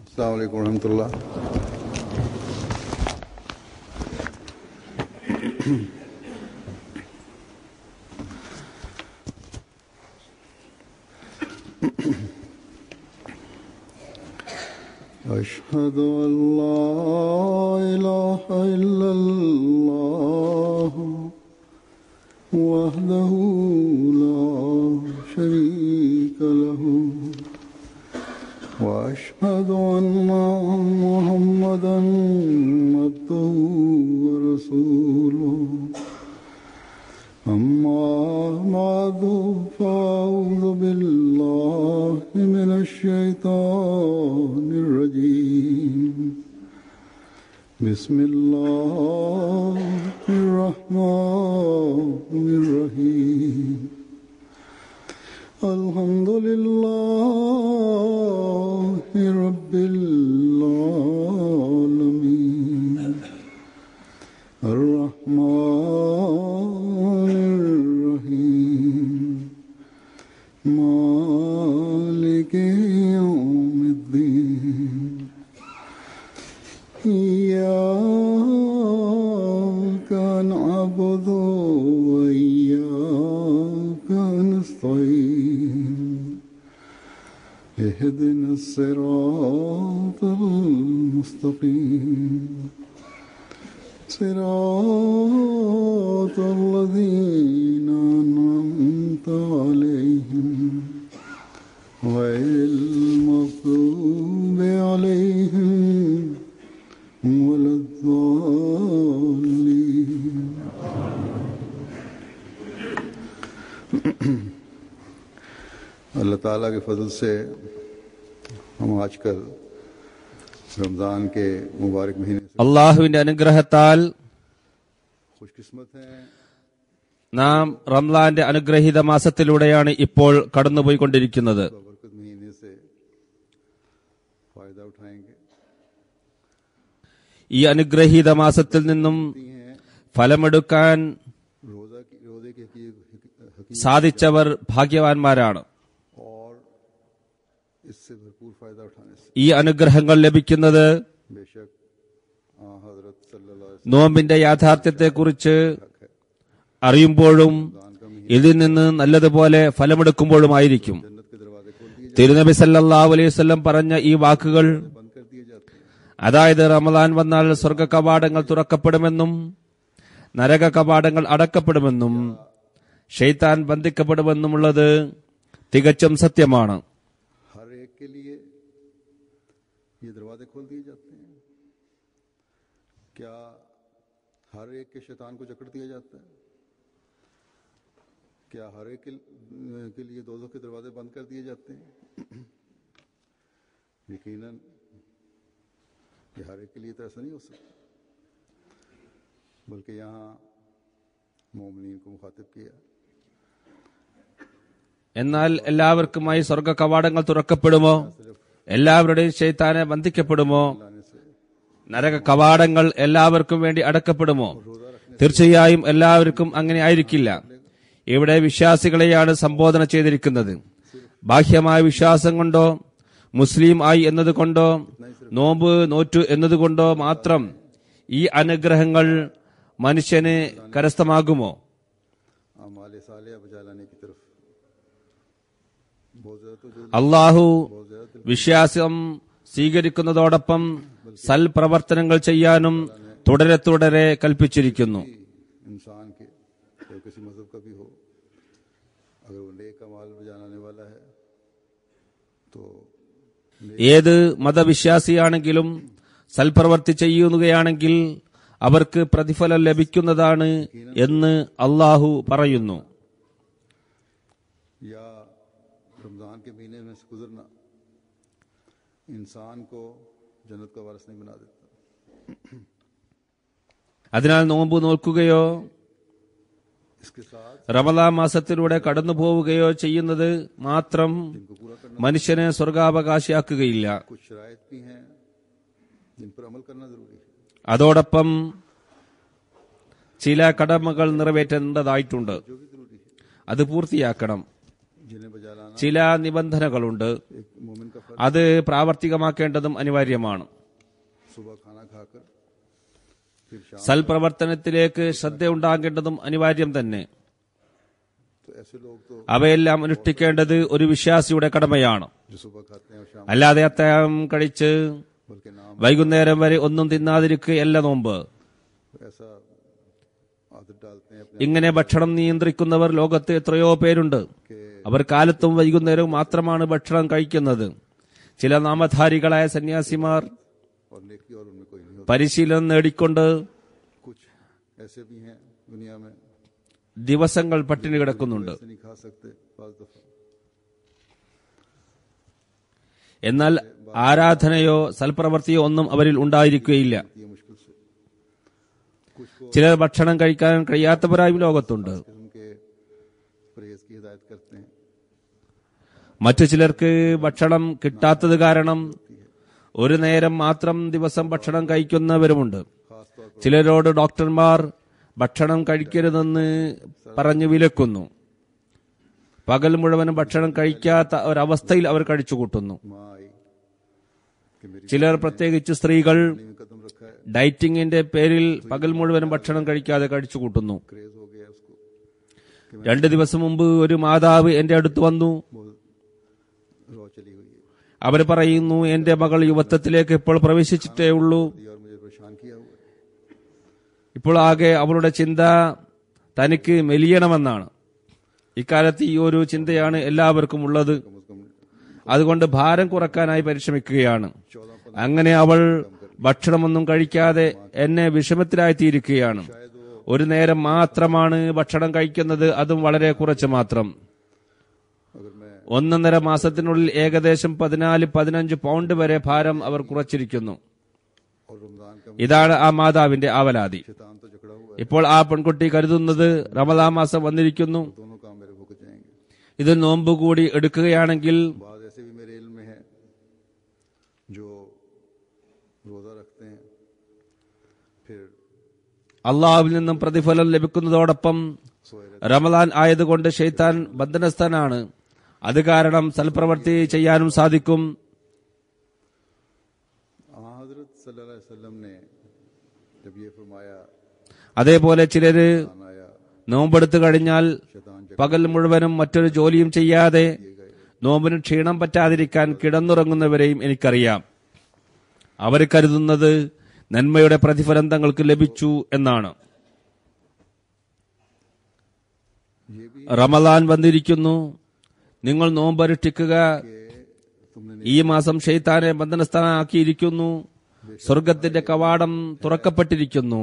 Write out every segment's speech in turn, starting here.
अस्सलाम वालेकुम रहमतुल्लाह। أشهد أن لا إله إلا الله وحده لا شريك له وأشهد أن محمدا عبده ورسوله أما بعد فأعوذ بالله من الشيطان الرجيم بسم الله الرحمن الرحيم الحمد لله رب العالمين الرحمن الرحيم مالك يوم الدين إياك نعبد وإياك نستعين اهدنا الصراط المستقيم صراط الذين أنعمت عليهم غير المغضوب عليهم ولا الضالين. अल्लाह ताला के फजल से हम आजकल रमज़ान के मुबारक महीने അള്ളാഹുവിന്റെ അനുഗ്രഹത്താൽ खुशकिस्मत हैं നാം റംലാന്റെ അനുഗ്രഹീത മാസത്തിലൂടെയാണ് ഇപ്പോൾ കടന്നുപോയിക്കൊണ്ടിരിക്കുന്നത്. बरकत महीने से फायदा उठाएंगे। ഈ അനുഗ്രഹീത മാസത്തിൽ നിന്നും ഫലമെടുക്കാൻ रोजे के हकीकत സാധിച്ചവർ ഭാഗ്യവാന്മാരാണ്. और इससे भरपूर फायदा उठाने से ഈ അനുഗ്രഹങ്ങൾ ലഭിക്കുന്നത് बेशक हजरत सल्लल्लाहु अलैहि നോമ്പിന്റെ യാഥാർത്ഥ്യത്തെക്കുറിച്ച് അറിയുമ്പോഴും ഇതിൽ നിന്ന് നല്ലതുപോലെ ഫലമെടുക്കുമ്പോഴുമായിരിക്കും. जन्नत के दरवाजे खोल दिए തിരുനബി സല്ലല്ലാഹു അലൈഹി വസല്ലം പറഞ്ഞ ഈ വാക്കുകൾ, बंद कर दिए जाते हैं। അതായത് റമദാൻ വന്നാൽ സ്വർഗ കവാടങ്ങൾ തുറക്കപ്പെടുമെന്നും നരക കവാടങ്ങൾ അടക്കപ്പെടുമെന്നും ശൈത്താൻ ബന്ധിക്കപ്പെടുമെന്നുമുള്ളത് തികച്ചും സത്യമാണ്. हर एक के लिए ये दरवाजे खोल दिए जाते हैं। क्या हर एक के शैतान को जकड़ दिया जाता है? क्या हर एक के लिए दोज़ख के दरवाजे बंद कर दिए जाते हैं? यकीनन ये हर एक के लिए तो ऐसा नहीं हो सकता, बल्कि यहाँ मोमिनीन को मुखातिब किया। എന്നാൽ എല്ലാവർക്കുമായി സ്വർഗ കവാടങ്ങൾ തുറക്കപ്പെടുമോ? എല്ലാവരുടെയും ശൈത്താനെ ബന്ധിക്കപ്പെടുമോ? നരക കവാടങ്ങൾ എല്ലാവർക്കും വേണ്ടി അടക്കപ്പെടുമോ? തീർച്ചയായും എല്ലാവർക്കും അങ്ങനെ ആയിരിക്കില്ല. ഇവിടെ വിശ്വാസികളെയാണ് സംബോധന ചെയ്തിരിക്കുന്നത്. ബാഹ്യമായ വിശ്വാസം കൊണ്ടോ മുസ്ലിം ആയി എന്നതുകൊണ്ടോ നോമ്പ് നോറ്റു എന്നതുകൊണ്ടോ മാത്രം ഈ അനുഗ്രഹങ്ങൾ മനുഷ്യന് കരസ്ഥമാകുമോ? आमाले सालिया बजा लाने की तरफ बहुत ज्यादा तो അള്ളാഹു വിശ്വാസം സ്വീകരിക്കുന്നതോടൊപ്പം സൽപ്രവർത്തനങ്ങൾ ചെയ്യാനും തുടരെ തുടരെ കൽപ്പിച്ചിരിക്കുന്നു. इंसान के चाहे किसी मजहब का भी हो, अगर वो नेक अमाल बजाने वाला है तो ഏത് മതവിശ്വാസിയാണെങ്കിലും സൽപ്രവർത്തി ചെയ്യുകയാണെങ്കിൽ അവർക്ക് പ്രതിഫലം ലഭിക്കുന്നതാണ് എന്ന് അള്ളാഹു പറയുന്നു. या रमजान के महीने में से गुजरना इंसान को जन्नत का वारिस नहीं बना देता। അതിനാൽ നോമ്പ് നോക്കുകയോ इसके साथ റമദാൻ മാസത്തിലൂടെ കടന്നു പോവുകയോ ചെയ്യുന്നത് മാത്രം മനുഷ്യനെ സ്വർഗാവകാശിയാക്കുകയില്ല. कुछ शराइत भी हैं जिन पर अमल करना जरूरी है। അതോടൊപ്പം ചില കടമകൾ നിറവേറ്റേണ്ടതായിട്ടുണ്ട്. जो भी जरूरी है, അത് പൂർത്തിയാക്കണം. जिन्हें बजा लाना ചില നിബന്ധനകളുണ്ട്. एक मोमिन का फर्ज। അത് പ്രാവർത്തികമാക്കേണ്ടതും അനിവാര്യമാണ്. सुबह खाना खाकर फिर शाम സൽപ്രവർത്തനത്തിലേക്ക് ശ്രദ്ധയുണ്ടാകേണ്ടതും അനിവാര്യം തന്നെ. तो ऐसे लोग तो അവയെല്ലാം അനുഷ്ഠിക്കേണ്ടത് ഒരു വിശ്വാസിയുടെ കടമയാണ്. जो सुबह खाते हैं और शाम അല്ലാതെ അത്താഴം കഴിച്ച് बल्कि नाम വൈകുന്നേരം വരെ ഒന്നും തിന്നാതിരിക്കുകയല്ല നോമ്പ്. ऐसा आदत डालते हैं अपने ഇങ്ങനെ ഭക്ഷണം നിയന്ത്രിക്കുന്നവർ ലോകത്ത് എത്രയോ പേരുണ്ട്. അവർ കാലത്തും വൈകുന്നേരവും മാത്രമാണ് ഭക്ഷണം കഴിക്കുന്നത്. ചില നാമധാരികളായ സന്യാസിമാർ और नेकी और उनमें कोई नहीं होता। പരിശീലനം നേടിക്കൊണ്ട് कुछ ऐसे भी हैं दुनिया में ദിവസങ്ങൾ പട്ടിണി കിടക്കുന്നുണ്ട്. ऐसे नहीं खा सकते पांच दफा। എന്നാൽ ആരാധനയോ സൽപ്രവൃത്തിയോ ഒന്നും അവരിൽ ഉണ്ടായിരിക്കുകയില്ല. ये मुश्किल से कुछ को ചിലർ ഭക്ഷണം കഴിക്കാൻ കഴിയാത്തവരായും ലോകത്തുണ്ട്. किस्म के परहेज की हिदायत करते हैं। മറ്റു ചിലർക്ക് ഭക്ഷണം കിട്ടാത്തത് കാരണം ഒരു നേരം മാത്രം ദിവസം ഭക്ഷണം കഴിക്കുന്നവരുമുണ്ട്. खासतौर पर ചിലരോട് ഡോക്ടർമാർ ഭക്ഷണം കഴിക്കരുതെന്ന് പറഞ്ഞു വിലക്കുന്നു. പകൽ മുഴുവനും ഭക്ഷണം കഴിക്കാത്ത ഒരവസ്ഥയിൽ അവർ കഴിച്ചുകൂട്ടുന്നു. माँ आई कि मेरी ചിലർ, പ്രത്യേകിച്ച് സ്ത്രീകൾ, में कदम रखा है, ഡയറ്റിംഗിന്റെ പേരിൽ പകൽ മുഴുവനും ഭക്ഷണം കഴിക്കാതെ കഴിച്ചുകൂട്ടുന്നു. क्रेज हो गया उसको 2 ദിവസം മുമ്പ് ഒരു മാതാവ് എന്റെ അടുത്ത് വന്നു. वो रो चली हुई है അവർ പറയുന്നു, എന്റെ മകൾ യുവത്വത്തിലേക്ക് ഇപ്പോൾ പ്രവേശിച്ചിട്ടേ ഉള്ളൂ. और मुझे परेशान किया हुआ है। ഇപ്പോൾ ആകെ അവളുടെ ചിന്ത തനിക്ക് മെലിയണമെന്നാണ്. ഇക്കാലത്ത് ഈ ഒരു ചിന്തയാണ് എല്ലാവർക്കും ഉള്ളത്. कम से कम അതുകൊണ്ട് ഭാരം കുറക്കാനായി പരിശ്രമിക്കുകയാണ്. അങ്ങനെ അവൾ ഭക്ഷണമൊന്നും കഴിക്കാതെ എന്നെ വിഷമത്തിലായിത്തീരുകയാണ്. ഒരു നേരം മാത്രമാണ് ഭക്ഷണം കഴിക്കുന്നത്, അതും വളരെ കുറച്ച് മാത്രം. अगर मैं 1.5 മാസത്തിനുള്ളിൽ ഏകദേശം 14-15 പൗണ്ട് വരെ ഭാരം അവർ കുറച്ചിരിക്കുന്നു. और रमजान का ഇതാണ് ആ മാതാവിന്റെ ആവലാതി. शैतान तो जकड़ा हुआ है, ഇപ്പോൾ ആ പെൺകുട്ടി കരുതുന്നത് റമദാൻ മാസം വന്നിരിക്കുന്നു, दोनों काम मेरे भुगत जाएंगे। ഇത് നോമ്പ് കൂടി എടുക്കുകയാണെങ്കിൽ बाद ऐसे भी मेरे इल्म में है जो रोजा रखते हैं, फिर അള്ളാഹുവിൽ നിന്നും പ്രതിഫലം ലഭിക്കുന്നതോടൊപ്പം सोए റമദാൻ ആയതുകൊണ്ട് ശൈത്താൻ ബന്ധനസ്ഥനാണ്. അത് കാരണം സൽപ്രവൃത്തി ചെയ്യാനും സാധിക്കും. हजरत सल्लल्लाहु अलैहि वसल्लम ने जब ये फरमाया അതേപോലെ ചിലര് आया നോമ്പെടുത്തു കഴിഞ്ഞാൽ शैतान പകൽ മുഴുവനും മറ്റൊരു ജോലിയും ചെയ്യാതെ നോമ്പിന് ക്ഷീണം പറ്റാതിരിക്കാൻ കിടന്നുറങ്ങുന്നവരെയും എനിക്കറിയാം. അവർ കരുതുന്നത് നന്മയുടെ പ്രതിഫലം തങ്ങൾക്ക് ലഭിച്ചു എന്നാണ്. ये भी റമദാൻ വന്നിരിക്കുന്നു, നിങ്ങൾ നോമ്പനുഷ്ഠിക്കുക. तुमने ഈ മാസം ശൈത്താനെ ബന്ധനസ്ഥാനാക്കിയിരിക്കുന്നു. സ്വർഗത്തിന്റെ കവാടം തുറക്കപ്പെട്ടിരിക്കുന്നു,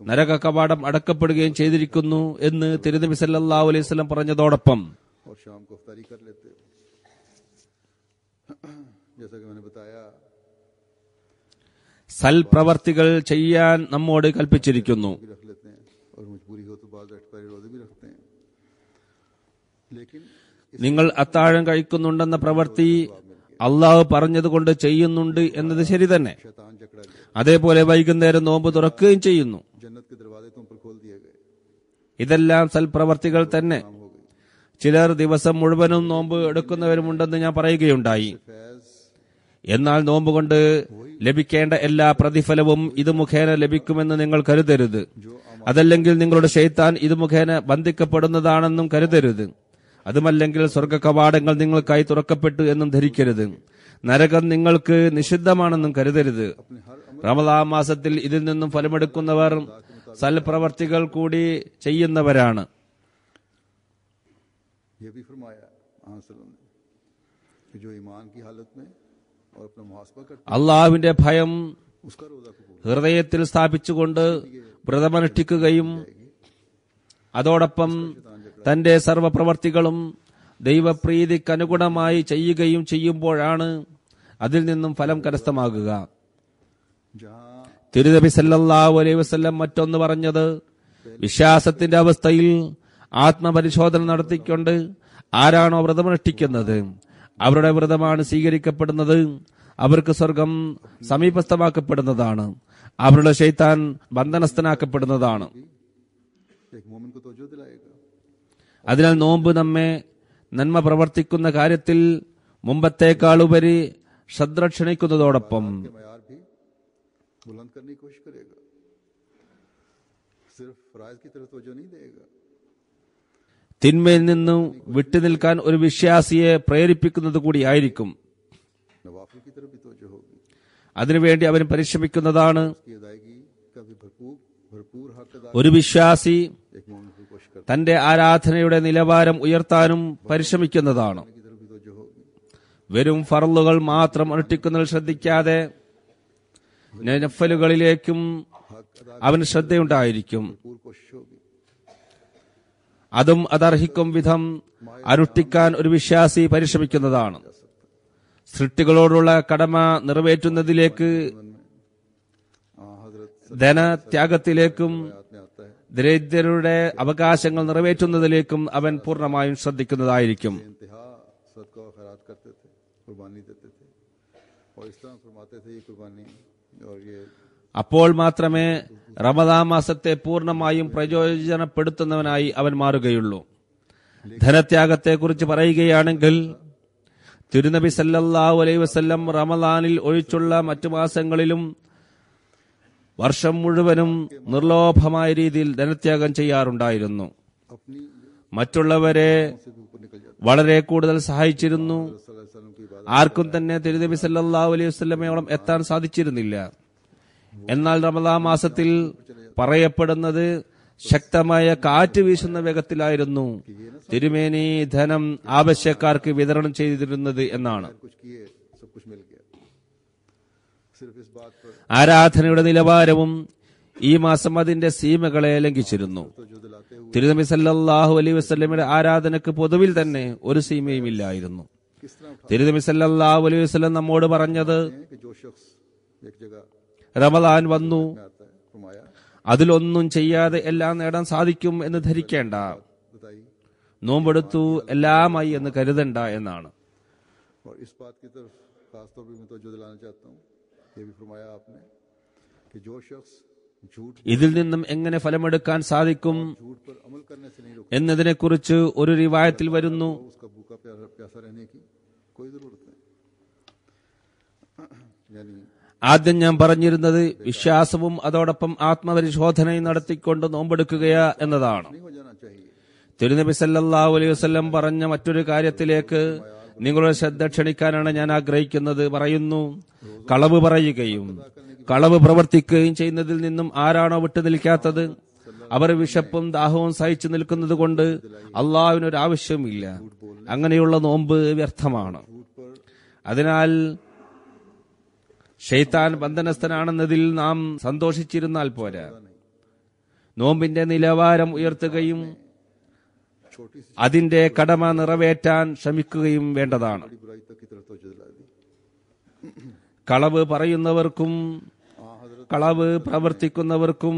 നരക കവാടം അടക്കപ്പെടുകയും ചെയ്തിരിക്കുന്നു എന്ന് തിരുനബി സല്ലല്ലാഹു അലൈഹി വസല്ലം പറഞ്ഞതോടൊപ്പം और शाम को इफ्तारी कर लेते हो। जैसा कि मैंने बताया സൽപ്രവർത്തികൾ ചെയ്യാൻ നമ്മോട് കൽപ്പിച്ചിരിക്കുന്നു. भी रख लेते हैं और मजबूरी हो तो बाद एक्सपायरी रोजे भी रखते हैं। लेकिन നിങ്ങൾ അത്താഴം കഴിക്കുന്നുണ്ടെന്ന പ്രവൃത്തി അള്ളാഹു പറഞ്ഞതുകൊണ്ട് ചെയ്യുന്നുണ്ട് എന്നത് ശരി തന്നെ. शैतान जकड़ा गया, അതേപോലെ വൈകുന്നേരം നോമ്പ് തുറക്കുകയും ചെയ്യുന്നു. जन्नत के दरवाजे तुम पर खोल दिए गए, ഇതെല്ലാം സൽപ്രവർത്തികൾ തന്നെ. काम हो गई। ചിലർ ദിവസം മുഴുവനും നോമ്പ് എടുക്കുന്നവരുമുണ്ടെന്ന് ഞാൻ പറയുകയുണ്ടായി. फैज എന്നാൽ നോമ്പ് കൊണ്ട് ലഭിക്കേണ്ട എല്ലാ പ്രതിഫലവും ഇത് മുഖേന ലഭിക്കുമെന്ന് നിങ്ങൾ കരുതരുത്. അതല്ലെങ്കിൽ നിങ്ങളുടെ ശൈത്താൻ ഇത് മുഖേന ബന്ധിക്കപ്പെടുന്നതാണെന്നും കരുതരുത്. അതുമല്ലെങ്കിൽ സ്വർഗ കവാടങ്ങൾ നിങ്ങൾക്കായി തുറക്കപ്പെട്ടു എന്നും ധരിക്കരുത്. നരകം നിങ്ങൾക്ക് നിഷിദ്ധമാണെന്നും കരുതരുത്. റമദാൻ മാസത്തിൽ ഇതിൽ നിന്നും ഫലമെടുക്കുന്നവർ സൽപ്രവർത്തികൾ കൂടി ചെയ്യുന്നവരാണ്. ये भी फरमाया सल्लम ने कि जो ईमान की हालत में और अपना मुहासबा करता അള്ളാഹുവിന്റെ ഭയം है उसका रोजा कबूल ഹൃദയത്തിൽ സ്ഥാപിച്ചുകൊണ്ട് വ്രതമനുഷ്ഠിക്കുകയും അതോടൊപ്പം തന്റെ സർവപ്രവർത്തികളും ദൈവപ്രീതിക്കനുഗുണമായി ചെയ്യുകയും ചെയ്യുമ്പോഴാണ് അതിൽ നിന്നും ഫലം കരസ്ഥമാകുക. जहाँ തിരുനബി സല്ലല്ലാഹു അലൈഹി വസല്ലം മറ്റൊന്ന് പറഞ്ഞത്, വിശ്വാസത്തിന്റെ അവസ്ഥയിൽ ആത്മപരിശോധന നടത്തിക്കൊണ്ട് ആരാണോ വ്രതമനുഷ്ഠിക്കുന്നത് അവരുടെ വ്രതമാണ് സ്വീകരിക്കപ്പെടുന്നത്, അവർക്ക് സ്വർഗം സമീപസ്ഥമാക്കപ്പെടുന്നതാണ്, അവരുടെ ശൈത്താൻ ബന്ധനസ്ഥനാക്കപ്പെടുന്നതാണ്. एक मोमिन को तवज्जो दिलाएगा। അതിനാൽ നോമ്പ് നമ്മെ നന്മ പ്രവർത്തിക്കുന്ന കാര്യത്തിൽ മുമ്പത്തേക്കാളുപരി ശ്രദ്ധ ക്ഷണിക്കുന്നതോടൊപ്പം के मयार भी बुलंद करने की कोशिश करेगा, सिर्फ फराइज की तरफ तवज्जो नहीं देगा। തിന്മയിൽ നിന്നും വിട്ടുനിൽക്കാൻ ഒരു വിശ്വാസിയെ പ്രേരിപ്പിക്കുന്നത് കൂടിയായിരിക്കും. नवाफिल की तरफ भी तवज्जो होगी। അതിനുവേണ്ടി അവൻ പരിശ്രമിക്കുന്നതാണ്. की अदायगी का भी भरपूर हक अदा ഒരു വിശ്വാസി एक मोमिन की कोशिश करने തന്റെ ആരാധനയുടെ നിലവാരം ഉയർത്താനും പരിശ്രമിക്കുന്നതാണ്. की तरफ भी तवज्जो होगी। വെറും ഫർളുകൾ മാത്രം അനുഷ്ഠിക്കുന്നതിൽ ശ്രദ്ധിക്കാതെ നഫലുകളിലേക്കും हक अदा അവന് ശ്രദ്ധയുണ്ടായിരിക്കും. भरपूर कोशिश होगी। അതും അതർഹിക്കും വിധം അനുഷ്ഠിക്കാൻ ഒരു വിശ്വാസി പരിശ്രമിക്കുന്നതാണ്. സൃഷ്ടികളോടുള്ള കടമ നിറവേറ്റുന്നതിലേക്ക്, हजरत ധനത്യാഗത്തിലേക്കും आयत में आता है ദരിദ്രരുടെ അവകാശങ്ങൾ നിറവേറ്റുന്നതിലേക്കും അവൻ പൂർണ്ണമായും ശ്രദ്ധിക്കുന്നതായിരിക്കും. इंतहा सदका और खैरात करते थे, कुर्बानी देते थे, और इस तरह फरमाते थे ये कुर्बानी और ये അപ്പോൾ മാത്രമേ റമദാൻ മാസത്തെ പൂർണ്ണമായും പ്രയോജനപ്പെടുത്തുന്നവനായി അവൻ മാറുകയുള്ളൂ. ധനത്യാഗത്തെക്കുറിച്ച് പറയുകയാണെങ്കിൽ തിരുനബി സല്ലല്ലാഹു അലൈഹി വസല്ലം റമദാനിൽ ഒഴിച്ചുള്ള മറ്റു മാസങ്ങളിലും വർഷം മുഴുവനും നിർലോഭമായ രീതിയിൽ ധനത്യാഗം ചെയ്യാറുണ്ടായിരുന്നു. अपनी മറ്റുള്ളവരെ से भी ऊपर निकल जाते വളരെ കൂടുതൽ സഹായിച്ചിരുന്നു. सल्लल्लाहु अलैहि वसल्लम की इबादत ആർക്കും തന്നെ തിരുനബി സല്ലല്ലാഹു അലൈഹി വസല്ലമയോളം എത്താൻ സാധിച്ചിരുന്നില്ല. എന്നാൽ റമദാൻ മാസത്തിൽ പറയപ്പെടുന്നത് ശക്തമായ കാറ്റ് വീശുന്ന വേഗത്തിലായിരുന്നു തിരുമേനി ധനം ആവശ്യക്കാർക്ക് വിതരണം ചെയ്തിരുന്നത് എന്നാണ്. कुछ किए सब कुछ मिल गया। सिर्फ इस बात पर ആരാധനയുടെ നിലവാരവും ഈ മാസം അതിന്റെ സീമകളെ ലംഘിച്ചിരുന്നു. तो जो दिलाते हुए തിരുനബി സല്ലല്ലാഹു അലൈഹി വസല്ലമയുടെ ആരാധനക്ക് പൊതുവിൽ തന്നെ ഒരു സീമയും ഇല്ലായിരുന്നു. किस तरह उठा തിരുനബി സല്ലല്ലാഹു അലൈഹി വസല്ലം നമ്മോട് പറഞ്ഞത്, हैं कि जो शख्स एक जगह റമദാൻ വന്നു, में आता है फरमाया അതിലൊന്നും ചെയ്യാതെ എല്ലാം നേടാൻ സാധിക്കും എന്ന് ധരിക്കേണ്ട, बताई, നോമ്പെടുത്തു എല്ലാമായി എന്ന് കരുതണ്ട എന്നാണ്. और इस बात की तरफ खासतौर पर मैं तवज्जो दिलाना चाहता हूँ, ये भी फरमाया आपने कि जो शख्स झूठ ഇതിൽ നിന്നും എങ്ങനെ ഫലമെടുക്കാൻ സാധിക്കും झूठ पर अमल करने से नहीं रुकता, എന്നതിനെക്കുറിച്ച് ഒരു റിവായത്തിൽ വരുന്നു. उसका भूखा प्यासा रहने की कोई जरूरत नहीं। यानी ആദ്യം ഞാൻ പറഞ്ഞിരുന്നത് വിശ്വാസവും അതോടൊപ്പം ആത്മപരിശോധനയും നടത്തിക്കൊണ്ട് നോമ്പെടുക്കുക എന്നതാണ്. नहीं हो जाना चाहिए। തിരുനബി സല്ലല്ലാഹു അലൈഹി വസല്ലം പറഞ്ഞ മറ്റൊരു കാര്യത്തിലേക്ക് നിങ്ങളുടെ ശ്രദ്ധ ക്ഷണിക്കാനാണ് ഞാൻ ആഗ്രഹിക്കുന്നത്. പറയുന്നു, കളവ് പറയുകയും കളവ് പ്രവർത്തിക്കുകയും ചെയ്യുന്നതിൽ നിന്നും ആരാണോ വിട്ടുനിൽക്കാത്തത് അവർ വിശപ്പും ദാഹവും സഹിച്ചു നിൽക്കുന്നത് കൊണ്ട് അള്ളാഹുവിനൊരു ആവശ്യമില്ല. അങ്ങനെയുള്ള നോമ്പ് വ്യർത്ഥമാണ്. അതിനാൽ ശൈത്താൻ ബന്ധനസ്ഥനാണെന്നതിൽ നാം സന്തോഷിച്ചിരുന്നാൽ പോരാ, നോമ്പിന്റെ നിലവാരം ഉയർത്തുകയും छोटी सी അതിന്റെ കടമ നിറവേറ്റാൻ ശ്രമിക്കുകയും വേണ്ടതാണ്. बड़ी बुराई तक की तरफ तवज्जो दिला दी। കളവ് പറയുന്നവർക്കും हजरत കളവ് പ്രവർത്തിക്കുന്നവർക്കും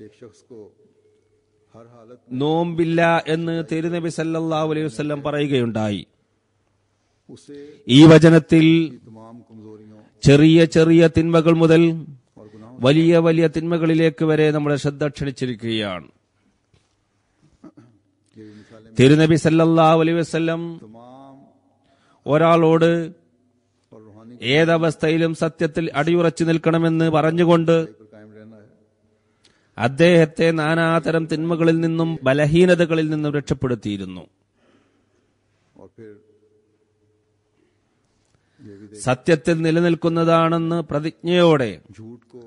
एक शख्स को हर हालत നോമ്പില്ല എന്ന് തിരുനബി സല്ലല്ലാഹു അലൈഹി വസല്ലം പറയുകയുണ്ടായി. उसे ഈ വചനത്തിൽ तमाम कमजोरियों ചെറിയ ചെറിയ തിന്മകൾ മുതൽ और गुनाहों വലിയ വലിയ തിന്മകളിലേക്ക് വരെ നമ്മുടെ ശ്രദ്ധ ക്ഷണിച്ചിരിക്കുകയാണ്. की मिसालें തിരുനബി സല്ലല്ലാഹു അലൈഹി വസല്ലം तमाम ഒരാളോട് और रूहानी ഏതവസ്ഥയിലും സത്യത്തിൽ അടിയുറച്ചു നിൽക്കണമെന്ന് പറഞ്ഞുകൊണ്ട് पर कायम रहना है। അദ്ദേഹത്തെ നാനാതരം തിന്മകളിൽ നിന്നും ബലഹീനതകളിൽ നിന്നും രക്ഷപ്പെടുത്തിയിരുന്നു. और फिर ये भी സത്യത്തിൽ നിലനിൽക്കുന്നതാണെന്ന് പ്രതിജ്ഞയോടെ झूठ को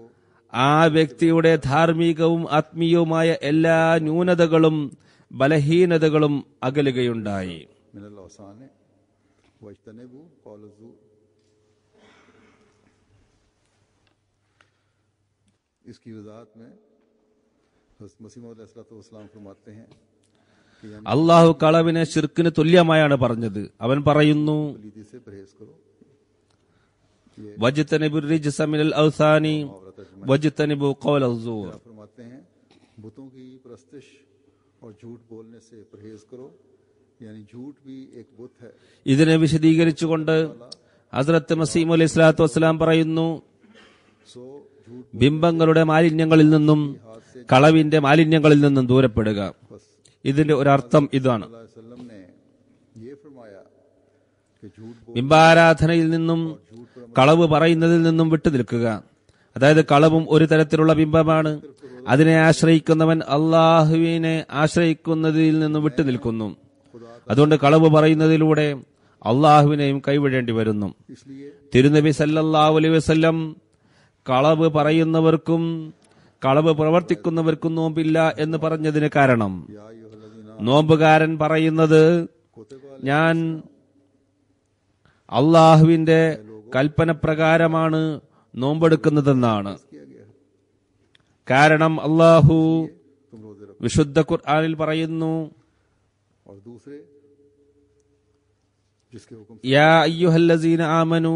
ആ വ്യക്തിയുടെ ധാർമ്മികവും ആത്മീയവുമായ എല്ലാ ന്യൂനതകളും ബലഹീനതകളും അകലുകയുണ്ടായി. मिनल औसान वजतनेबू कौल ज़ूर। इसकी वजाहत में हज़रत मसीह मौद अलैहिस्सलाम फरमाते हैं कि यानी അള്ളാഹു കളവിനെ ശിർക്കിന് തുല്യമായാണ് പറഞ്ഞത്. അവൻ പറയുന്നു, पलीदी से परहेज करो। വജ്തനിബുർ റിജ്സ മിനൽ ഔസാനി വജ്തനിബു ഖൗല ज़ൂർ. फरमाते हैं बुतों की परस्तिश और झूठ बोलने से परहेज करो, यानी झूठ भी एक बुत है। ഇതിനെ വിശദീകരിച്ചുകൊണ്ട് ഹസ്രത്ത് മസീഹ് അലൈഹി സ്വലാത്തു വസ്സലാം പറയുന്നു, सो झूठ ബിംബങ്ങളുടെ മാലിന്യങ്ങളിൽ നിന്നും കളവിന്റെ മാലിന്യങ്ങളിൽ നിന്നും ദൂരപ്പെടുക. ഇതിന്റെ ഒരർത്ഥം ഇതാണ്. वसल्लम ने ये फरमाया कि झूठ ബിംബാരാധനയിൽ നിന്നും കളവ് പറയുന്നതിൽ നിന്നും വിട്ടുനിൽക്കുക. അതായത് കളവും ഒരു തരത്തിലുള്ള ബിംബമാണ്. അതിനെ ആശ്രയിക്കുന്നവൻ അള്ളാഹുവിനെ ആശ്രയിക്കുന്നതിൽ നിന്നും വിട്ടുനിൽക്കുന്നു. അതുകൊണ്ട് കളവ് പറയുന്നതിലൂടെ അള്ളാഹുവിനെയും കൈവിടേണ്ടി വരുന്നു. തിരുനബി സല്ലല്ലാഹു അലൈഹി വസല്ലം കളവ് പറയുന്നവർക്കും കളവ് പ്രവർത്തിക്കുന്നവർക്കും നോമ്പില്ല എന്ന് പറഞ്ഞതിന് കാരണം, നോമ്പുകാരൻ പറയുന്നത് ഞാൻ അള്ളാഹുവിന്റെ കൽപ്പന പ്രകാരമാണ് നോമ്പെടുക്കുന്നതെന്നാണ്. കാരണം അള്ളാഹു വിശുദ്ധ ഖുർആനിൽ പറയുന്നു, और दूसरे जिसके हुक्म യാ അയ്യുഹല്ലസീന ആമനു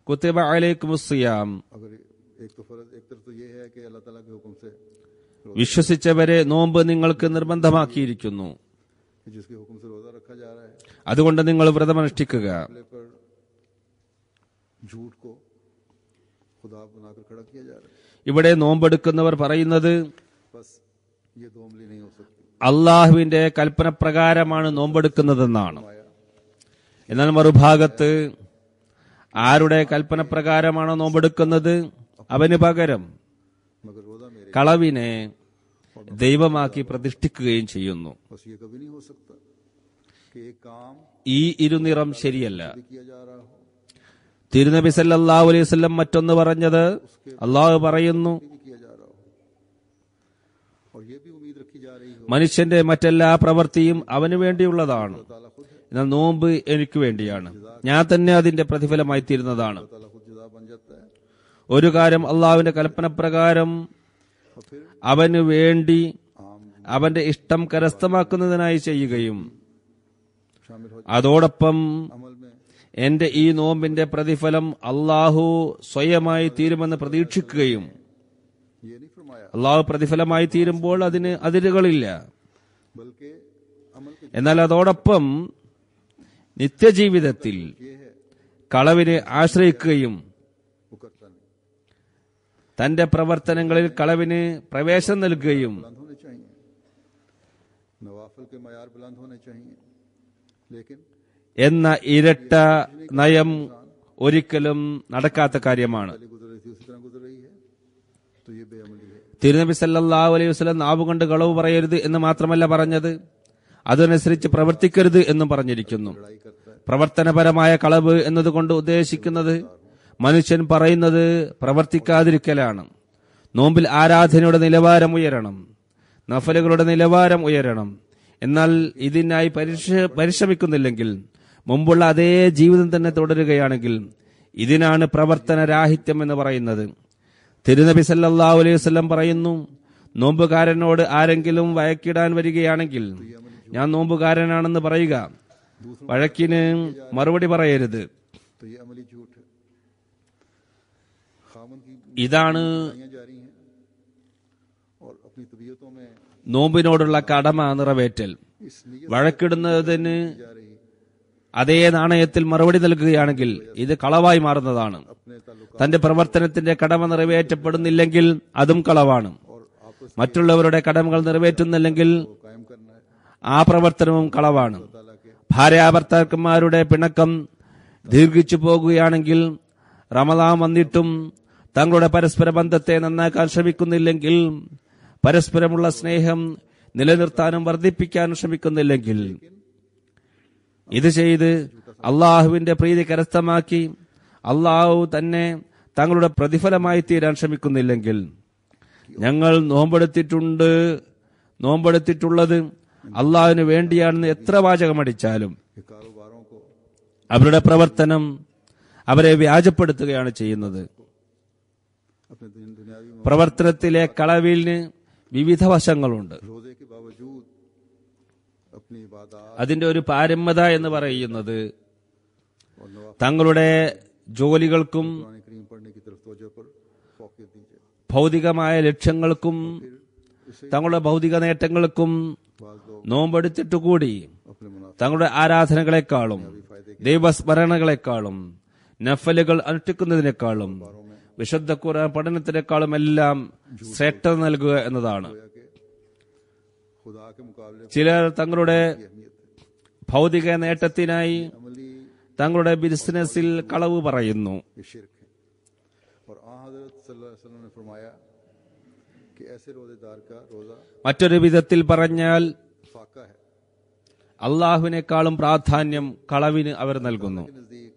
കുതിബ അലൈക്കുമുസ് സിയാം. अगर एक तो फर्ज एक तरफ तो ये है कि अल्लाह ताला के हुक्म से വിശ്വസിച്ചവരെ നോമ്പ് നിങ്ങൾക്ക് നിർബന്ധമാക്കിയിരിക്കുന്നു. जिसके हुक्म से रोजा रखा जा रहा है, അതുകൊണ്ട് നിങ്ങൾ വ്രതമനുഷ്ഠിക്കുക. अगले पर झूठ को खुदा बनाकर खड़ा किया जा रहा है. ഇവിടെ നോമ്പെടുക്കുന്നവർ പറയുന്നത് बस ये दो अमली नहीं हो सकती. അള്ളാഹുവിന്റെ കൽപ്പന പ്രകാരമാണ് നോമ്പെടുക്കുന്നതെന്നാണ്. എന്നാൽ മറുഭാഗത്ത് ആരുടെ കൽപ്പന പ്രകാരമാണോ നോമ്പെടുക്കുന്നത് അവന് പകരം मगर रोजा मेरे കളവിനെ ദൈവമാക്കി പ്രതിഷ്ഠിക്കുകയും ചെയ്യുന്നു. बस ये कभी नहीं हो सकता कि एक काम ഈ ഇരുനിറം ശരിയല്ല. भी किया जा रहा हो, തിരുനബി സല്ലല്ലാഹു അലൈഹി വസല്ലം മറ്റൊന്ന് പറഞ്ഞത് അള്ളാഹു പറയുന്നു, भी किया जा रहा हो, और ये भी उम्मीद रखी जा रही हो മനുഷ്യന്റെ മറ്റെല്ലാ പ്രവൃത്തിയും അവന് വേണ്ടിയുള്ളതാണ്, ताला खुद है, എന്നാൽ നോമ്പ് എനിക്ക് വേണ്ടിയാണ്, ഞാൻ തന്നെ അതിന്റെ പ്രതിഫലമായി തീരുന്നതാണ്. ताला खुद जज़ा बन जाता है. ഒരു കാര്യം അള്ളാഹുവിന്റെ കൽപ്പന പ്രകാരം और फिर അവന് വേണ്ടി आम അവന്റെ ഇഷ്ടം കരസ്ഥമാക്കുന്നതിനായി ചെയ്യുകയും शामिल हो അതോടൊപ്പം अमल में എന്റെ ഈ നോമ്പിന്റെ പ്രതിഫലം അള്ളാഹു സ്വയമായി തീരുമെന്ന് പ്രതീക്ഷിക്കുകയും, ये नहीं फरमाया അള്ളാഹു പ്രതിഫലമായി തീരുമ്പോൾ അതിന് അതിരുകളില്ല. बल्कि अमल के എന്നാൽ അതോടൊപ്പം നിത്യജീവിതത്തിൽ ये है കളവിനെ ആശ്രയിക്കുകയും वो करता नहीं. തന്റെ പ്രവർത്തനങ്ങളിൽ കളവിന് പ്രവേശനം നൽകുകയും बुलंद होने चाहिए, नवाफिल के मयार बुलंद होने चाहिए, लेकिन എന്ന ഇരട്ട നയം ഒരിക്കലും നടക്കാത്ത കാര്യമാണ്. पहले गुजर रही थी उसी तरह गुजर रही है, तो ये बेअमली है. തിരുനബി സല്ലല്ലാഹു അലൈഹി വസല്ലം നാവുകൊണ്ട് കളവ് പറയരുത് എന്ന് മാത്രമല്ല പറഞ്ഞത്, അതനുസരിച്ച് പ്രവർത്തിക്കരുത് എന്നും പറഞ്ഞിരിക്കുന്നു. लड़ाई करता है, പ്രവർത്തനപരമായ കളവ് എന്നതുകൊണ്ട് ഉദ്ദേശിക്കുന്നത് മനുഷ്യൻ പറയുന്നത് പ്രവർത്തിക്കാതിരിക്കലാണ്. നോമ്പിൽ ആരാധനയുടെ നിലവാരം ഉയരണം, നഫലുകളുടെ നിലവാരം ഉയരണം. എന്നാൽ ഇതിനായി പരിശ്രമിക്കുന്നില്ലെങ്കിൽ, മുമ്പുള്ള അതേ ജീവിതം തന്നെ തുടരുകയാണെങ്കിൽ, ഇതിനാണ് പ്രവർത്തന രാഹിത്യം എന്ന് പറയുന്നത്. തിരുനബി സല്ലല്ലാഹു അലൈഹി വസല്ലം പറയുന്നു, നോമ്പുകാരനോട് ആരെങ്കിലും വഴക്കിടാൻ വരികയാണെങ്കിൽ ഞാൻ നോമ്പുകാരനാണെന്ന് പറയുക, വഴക്കിന് മറുപടി പറയരുത്. तो ये अमली झूठ है. खामन की ഇതാണ് बुराइयां जारी हैं और अपनी तबीयतों में നോമ്പിനോടുള്ള കടമ നിറവേറ്റൽ. इस नीयत വഴക്കിടുന്നതിന് जा रही അതേ നാണയത്തിൽ മറുപടി നൽകുകയാണെങ്കിൽ ഇത് കളവായി മാറുന്നതാണ്. अपने ताल्लुक തന്റെ പ്രവർത്തനത്തിന്റെ കടമ നിറവേറ്റപ്പെടുന്നില്ലെങ്കിൽ അതും കളവാണ്. और आपस മറ്റുള്ളവരുടെ കടമകൾ നിറവേറ്റുന്നില്ലെങ്കിൽ को कायम करना है. ആ പ്രവർത്തനവും കളവാണ്. ताला के ഭാര്യാഭർത്താക്കന്മാരുടെ പിണക്കം ദീർഘിച്ചു പോകുകയാണെങ്കിൽ, റമദാൻ വന്നിട്ടും തങ്ങളുടെ പരസ്പര ബന്ധത്തെ നന്നാക്കാൻ ശ്രമിക്കുന്നില്ലെങ്കിൽ, പരസ്പരമുള്ള സ്നേഹം നിലനിർത്താനും വർദ്ധിപ്പിക്കാനും ശ്രമിക്കുന്നില്ലെങ്കിൽ, ഇത് ചെയ്ത് അള്ളാഹുവിന്റെ പ്രീതി കരസ്ഥമാക്കി അള്ളാഹു തന്നെ തങ്ങളുടെ പ്രതിഫലമായി തീരാൻ ശ്രമിക്കുന്നില്ലെങ്കിൽ, ഞങ്ങൾ നോമ്പെടുത്തിട്ടുള്ളത് അള്ളാഹുവിന് വേണ്ടിയാണെന്ന് എത്ര വാചകമടിച്ചാലും ये कारोबारों को അവരുടെ പ്രവർത്തനം അവരെ വ്യാജപ്പെടുത്തുകയാണ് ചെയ്യുന്നത്. अपने दुनियावी പ്രവർത്തനത്തിലെ കളവിന് വിവിധ വശങ്ങളുണ്ട്. रोजे के बावजूद अपनी इबादत അതിന്റെ ഒരു പാരമ്യത എന്ന് പറയുന്നത് और नवाफिल തങ്ങളുടെ ജോലികൾക്കും कुरान करीम पढ़ने की तरफ तवज्जो पर फोकस दीजिए. ഭൗതികമായ ലക്ഷ്യങ്ങൾക്കും इससे തങ്ങളുടെ ഭൗതിക നേട്ടങ്ങൾക്കും बाज लोग നോമ്പെടുത്തിട്ടുകൂടി अपने मुनाफे തങ്ങളുടെ ആരാധനകളെക്കാളും ദൈവസ്മരണകളെക്കാളും നഫലുകൾ അനുഷ്ഠിക്കുന്നതിനേക്കാളും വിശുദ്ധ ഖുർആൻ പഠനത്തിനേക്കാളും എല്ലാം ശ്രേഷ്ഠത നൽകുക എന്നതാണ്. खुदा के मुकाबले ചിലർ തങ്ങളുടെ अहमियत ഭൗതിക നേട്ടത്തിനായി अमली തങ്ങളുടെ ബിസിനസ്സിൽ കളവ് പറയുന്നു. ये शिरक है। और आ हजरत सल्लल्लाहु अलैहि वसल्लम ने फरमाया कि ऐसे रोजेदार का रोजा മറ്റൊരു വിധത്തിൽ പറഞ്ഞാൽ फाका है। അള്ളാഹുവിനേക്കാളും പ്രാധാന്യം കളവിന് അവർ നൽകുന്നു. के नजदीक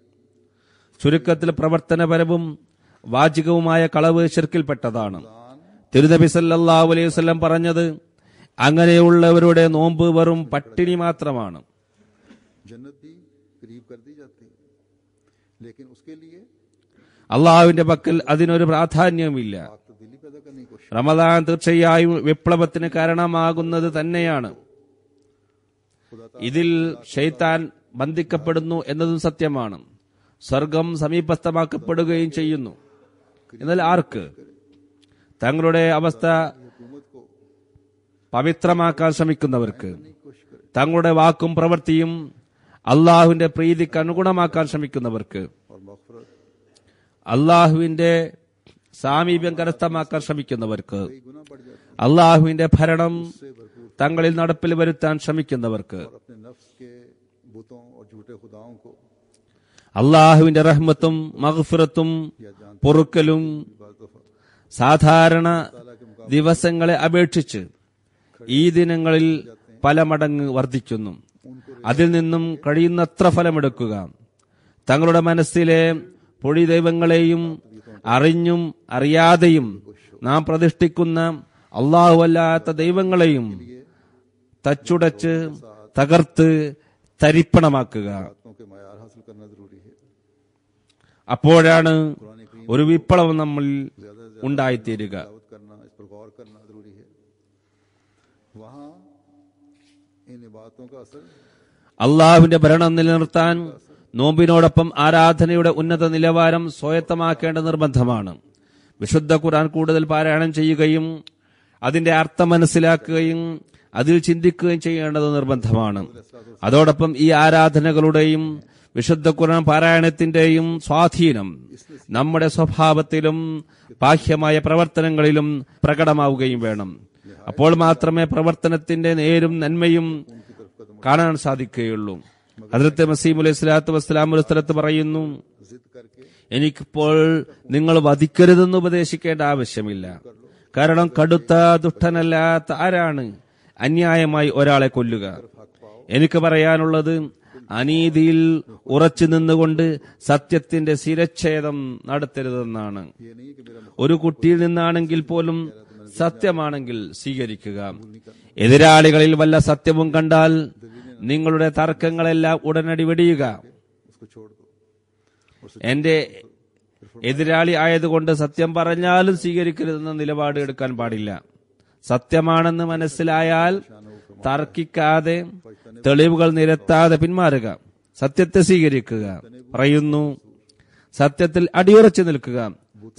ചുരുക്കത്തിൽ പ്രവർത്തനപരവും വാചികവുമായ കളവ് ശിർക്കിൽപ്പെട്ടതാണ്. തിരുനബി സല്ലല്ലാഹു അലൈഹി വസല്ലം പറഞ്ഞത്, അങ്ങനെയുള്ളവരുടെ നോമ്പ് വെറും പട്ടിണി മാത്രമാണ്. जन्नत भी करीब कर दी जाती है, लेकिन उसके लिए അള്ളാഹുവിന്റെ പക്കൽ അതിനൊരു പ്രാധാന്യവുമില്ല. पाक तब्दीली पैदा करने की कोशिश। റമദാൻ തീർച്ചയായും വിപ്ലവത്തിന് കാരണമാകുന്നത് തന്നെയാണ്. ഇതിൽ ശൈത്താൻ ബന്ധിക്കപ്പെടുന്നു എന്നതും സത്യമാണ്. സ്വർഗം സമീപസ്ഥമാക്കപ്പെടുകയും ചെയ്യുന്നു. എന്നാൽ ആർക്ക്? തങ്ങളുടെ അവസ്ഥ हुकूमत को പവിത്രമാക്കാൻ ശ്രമിക്കുന്നവർക്ക്, की कोशिश करे തങ്ങളുടെ വാക്കും പ്രവൃത്തിയും അള്ളാഹുവിന്റെ പ്രീതിക്ക് അനുഗുണമാക്കാൻ ശ്രമിക്കുന്നവർക്ക്, और मग़फ़िरत അള്ളാഹുവിന്റെ സാമീപ്യം കരസ്ഥമാക്കാൻ ശ്രമിക്കുന്നവർക്ക്, कई गुना बढ़ जाती है। അള്ളാഹുവിന്റെ ഭരണം उससे भरपूर തങ്ങളിൽ നടപ്പിൽ വരുത്താൻ ശ്രമിക്കുന്നവർക്ക്, और अपने नफ्स के बुतों और झूठे खुदाओं को അള്ളാഹുവിന്റെ റഹ്മത്തും മഗ്ഫിറത്തും या जानते പൊറുക്കലും बाज़ दफ़ा സാധാരണ ताला के मुकाबले ദിവസങ്ങളെ അപേക്ഷിച്ച് ഈ ദിനങ്ങളിൽ പല മടങ്ങ് വർദ്ധിക്കുന്നു. അതിൽ നിന്നും കഴിയുന്നത്ര ഫലമെടുക്കുക. തങ്ങളുടെ മനസ്സിലെ പൊടി ദൈവങ്ങളെയും അറിഞ്ഞും അറിയാതെയും നാം പ്രതിഷ്ഠിക്കുന്ന അല്ലാഹുവല്ലാത്ത ദൈവങ്ങളെയും തച്ചുടച്ച് തകർത്ത് തരിപ്പണമാക്കുക. बातों के मयार हासिल करना जरूरी है। അപ്പോഴാണ് ഒരു വിപ്ലവം നമ്മൾ ഉണ്ടായിത്തീരുക. दावत करना, इस पर गौर करना जरूरी है। वहाँ इन बातों का असर അള്ളാഹുവിന്റെ ഭരണം നിലനിർത്താൻ നോമ്പിനോടൊപ്പം ആരാധനയുടെ ഉന്നത നിലവാരം സ്വായത്തമാക്കേണ്ട നിർബന്ധമാണ്. വിശുദ്ധ ഖുർആൻ കൂടുതൽ പാരായണം ചെയ്യുകയും അതിന്റെ അർത്ഥം മനസ്സിലാക്കുകയും അതിൽ ചിന്തിക്കുകയും ചെയ്യേണ്ടത് നിർബന്ധമാണ്. അതോടൊപ്പം ഈ ആരാധനകളുടെയും വിശുദ്ധ ഖുർആൻ പാരായണത്തിന്റെയും സ്വാധീനം നമ്മുടെ സ്വഭാവത്തിലും ബാഹ്യമായ പ്രവർത്തനങ്ങളിലും പ്രകടമാവുകയും വേണം. അപ്പോൾ മാത്രമേ പ്രവർത്തനത്തിന്റെ നേരും നന്മയും കാണാൻ സാധിക്കുകയുള്ളൂ. ഹദ്റത്ത് മസീഹ് അലൈഹി സ്വലാത്തു വസ്സലാം ഒരു സ്ഥലത്ത് പറയുന്നു, जिद करके എനിക്കിപ്പോൾ നിങ്ങൾ വധിക്കരുതെന്ന് ഉപദേശിക്കേണ്ട ആവശ്യമില്ല. കാരണം കടുത്ത ദുഷ്ടനല്ലാത്ത ആരാണ് അന്യായമായി ഒരാളെ കൊല്ലുക? എനിക്ക് പറയാനുള്ളത്, അനീതിയിൽ ഉറച്ചു നിന്നുകൊണ്ട് സത്യത്തിന്റെ ശിരച്ഛേദം നടത്തരുതെന്നാണ്. ये नहीं कि मेरा ഒരു കുട്ടിയിൽ നിന്നാണെങ്കിൽ പോലും സത്യമാണെങ്കിൽ സ്വീകരിക്കുക. എതിരാളികളിൽ വല്ല സത്യവും കണ്ടാൽ നിങ്ങളുടെ തർക്കങ്ങളെല്ലാം ഉടനടി വെടിയുക. उसको छोड़ दो। എന്റെ എതിരാളി ആയതുകൊണ്ട് സത്യം പറഞ്ഞാലും സ്വീകരിക്കരുതെന്ന നിലപാട് എടുക്കാൻ പാടില്ല. സത്യമാണെന്ന് മനസ്സിലായാൽ തർക്കിക്കാതെ തെളിവുകൾ നിരത്താതെ പിന്മാറുക, സത്യത്തെ സ്വീകരിക്കുക. പറയുന്നു, സത്യത്തിൽ അടിയുറച്ചു നിൽക്കുക,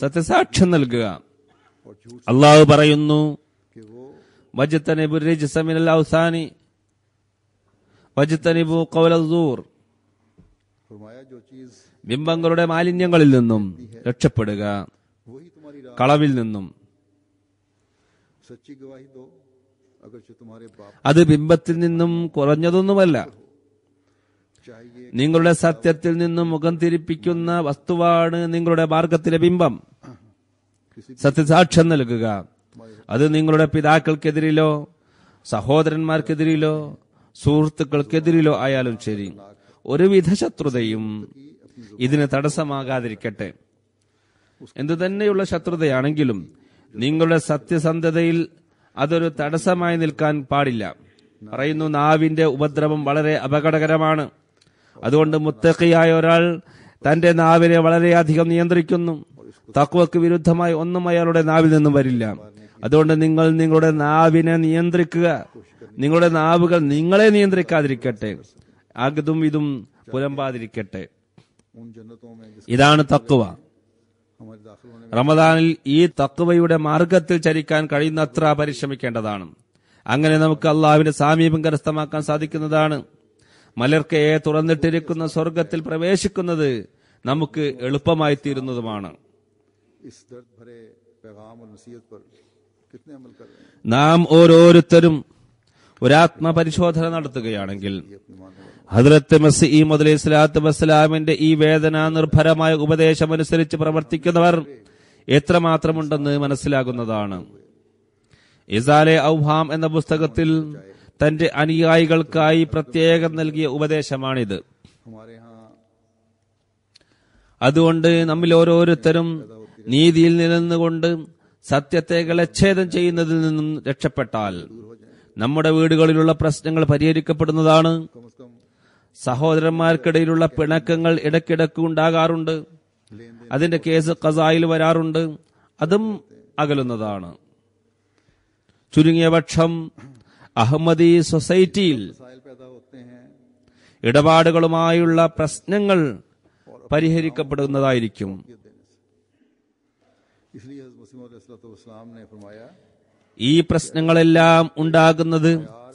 സത്യസാക്ഷ്യം നൽകുക. और झूठ അള്ളാഹു പറയുന്നു, कि वो വജ്തനിബു റിജ്സ മിനൽ ഔസാനി വജ്തനിബു ഖൗലൽ സൂർ. फरमाया जो चीज ബിംബങ്ങളുടെ മാലിന്യങ്ങളിൽ നിന്നും രക്ഷപ്പെടുക, वही तुम्हारी राह, കളവിൽ നിന്നും. सच्ची गवाही दो अगर जो तुम्हारे बाप അത് ബിംബത്തിൽ നിന്നും കുറഞ്ഞതൊന്നുമല്ല. चाहिए നിങ്ങളുടെ സത്യത്തിൽ നിന്നും മുഖം തിരിപ്പിക്കുന്ന വസ്തുവാണ് നിങ്ങളുടെ മാർഗത്തിലെ ബിംബം. സത്യസാക്ഷ്യം നൽകുക. അത് നിങ്ങളുടെ പിതാക്കൾക്കെതിരിലോ സഹോദരന്മാർക്കെതിരിലോ സുഹൃത്തുക്കൾക്കെതിരിലോ ആയാലും ശരി, ഒരുവിധ ശത്രുതയും ഇതിന് തടസ്സമാകാതിരിക്കട്ടെ. എന്തുതന്നെയുള്ള ശത്രുതയാണെങ്കിലും നിങ്ങളുടെ സത്യസന്ധതയിൽ അതൊരു തടസ്സമായി നിൽക്കാൻ പാടില്ല. പറയുന്നു, നാവിന്റെ ഉപദ്രവം വളരെ അപകടകരമാണ്. അതുകൊണ്ട് മുത്തഖിയായ ഒരാൾ തന്റെ നാവിനെ വളരെയധികം നിയന്ത്രിക്കുന്നു. തഖ്വക്ക് വിരുദ്ധമായി ഒന്നും അയാളുടെ നാവിൽ നിന്നും വരില്ല. അതുകൊണ്ട് നിങ്ങൾ നിങ്ങളുടെ നാവിനെ നിയന്ത്രിക്കുക. നിങ്ങളുടെ നാവുകൾ നിങ്ങളെ നിയന്ത്രിക്കാതിരിക്കട്ടെ, അകതും ഇതും പുലമ്പാതിരിക്കട്ടെ. उन जन्नतों में जिस ഇതാണ് തഖ്വ. हमारे दाखिल होने റമദാനിൽ ഈ തഖ്വയുടെ മാർഗത്തിൽ ചരിക്കാൻ കഴിയുന്നത്ര പരിശ്രമിക്കേണ്ടതാണ്. അങ്ങനെ നമുക്ക് അള്ളാഹുവിന്റെ സാമീപ്യം കരസ്ഥമാക്കാൻ സാധിക്കുന്നതാണ്. മലർക്കയെ തുറന്നിട്ടിരിക്കുന്ന സ്വർഗത്തിൽ പ്രവേശിക്കുന്നത് നമുക്ക് എളുപ്പമായി തീരുന്നതുമാണ്. इस दर्द भरे पैगाम और नसीहत पर कितने अमल कर रहे हैं? നാം ഓരോരുത്തരും ഒരാത്മപരിശോധന നടത്തുകയാണെങ്കിൽ ये अपनी मानने वाले ഹദ്റത്ത് മസീഹ് അലൈഹി സ്വലാത്തു വസ്സലാമിന്റെ ഈ വേദനാ നിർഭരമായ ഉപദേശമനുസരിച്ച് പ്രവർത്തിക്കുന്നവർ എത്രമാത്രമുണ്ടെന്ന് മനസ്സിലാകുന്നതാണ്. ഇസാലെ ഔഹാം എന്ന പുസ്തകത്തിൽ തന്റെ അനുയായികൾക്കായി പ്രത്യേകം നൽകിയ ഉപദേശമാണിത്. हमारे यहाँ അതുകൊണ്ട് നമ്മിൽ ഓരോരുത്തരും നീതിയിൽ നിലനിന്നുകൊണ്ട് സത്യത്തെ ഗളച്ഛേദം ചെയ്യുന്നതിൽ നിന്നും രക്ഷപ്പെട്ടാൽ നമ്മുടെ വീടുകളിലുള്ള പ്രശ്നങ്ങൾ പരിഹരിക്കപ്പെടുന്നതാണ്. कम से कम സഹോദരന്മാർക്കിടയിലുള്ള പിണക്കങ്ങൾ ഇടയ്ക്കിടയ്ക്ക് ഉണ്ടാകാറുണ്ട്. അതിന്റെ കേസ് ഖസായിൽ വരാറുണ്ട്. അതും അകലുന്നതാണ്. ചുരുങ്ങിയ പക്ഷം അഹമ്മദി സൊസൈറ്റിയിൽ मसाइल पैदा होते हैं. ഇടപാടുകളുമായുള്ള പ്രശ്നങ്ങൾ പരിഹരിക്കപ്പെടുന്നതായിരിക്കും. इसलिए हज़रत मसीह अलैहिस्सलाम ने फरमाया ഈ പ്രശ്നങ്ങളെല്ലാം ഉണ്ടാകുന്നത്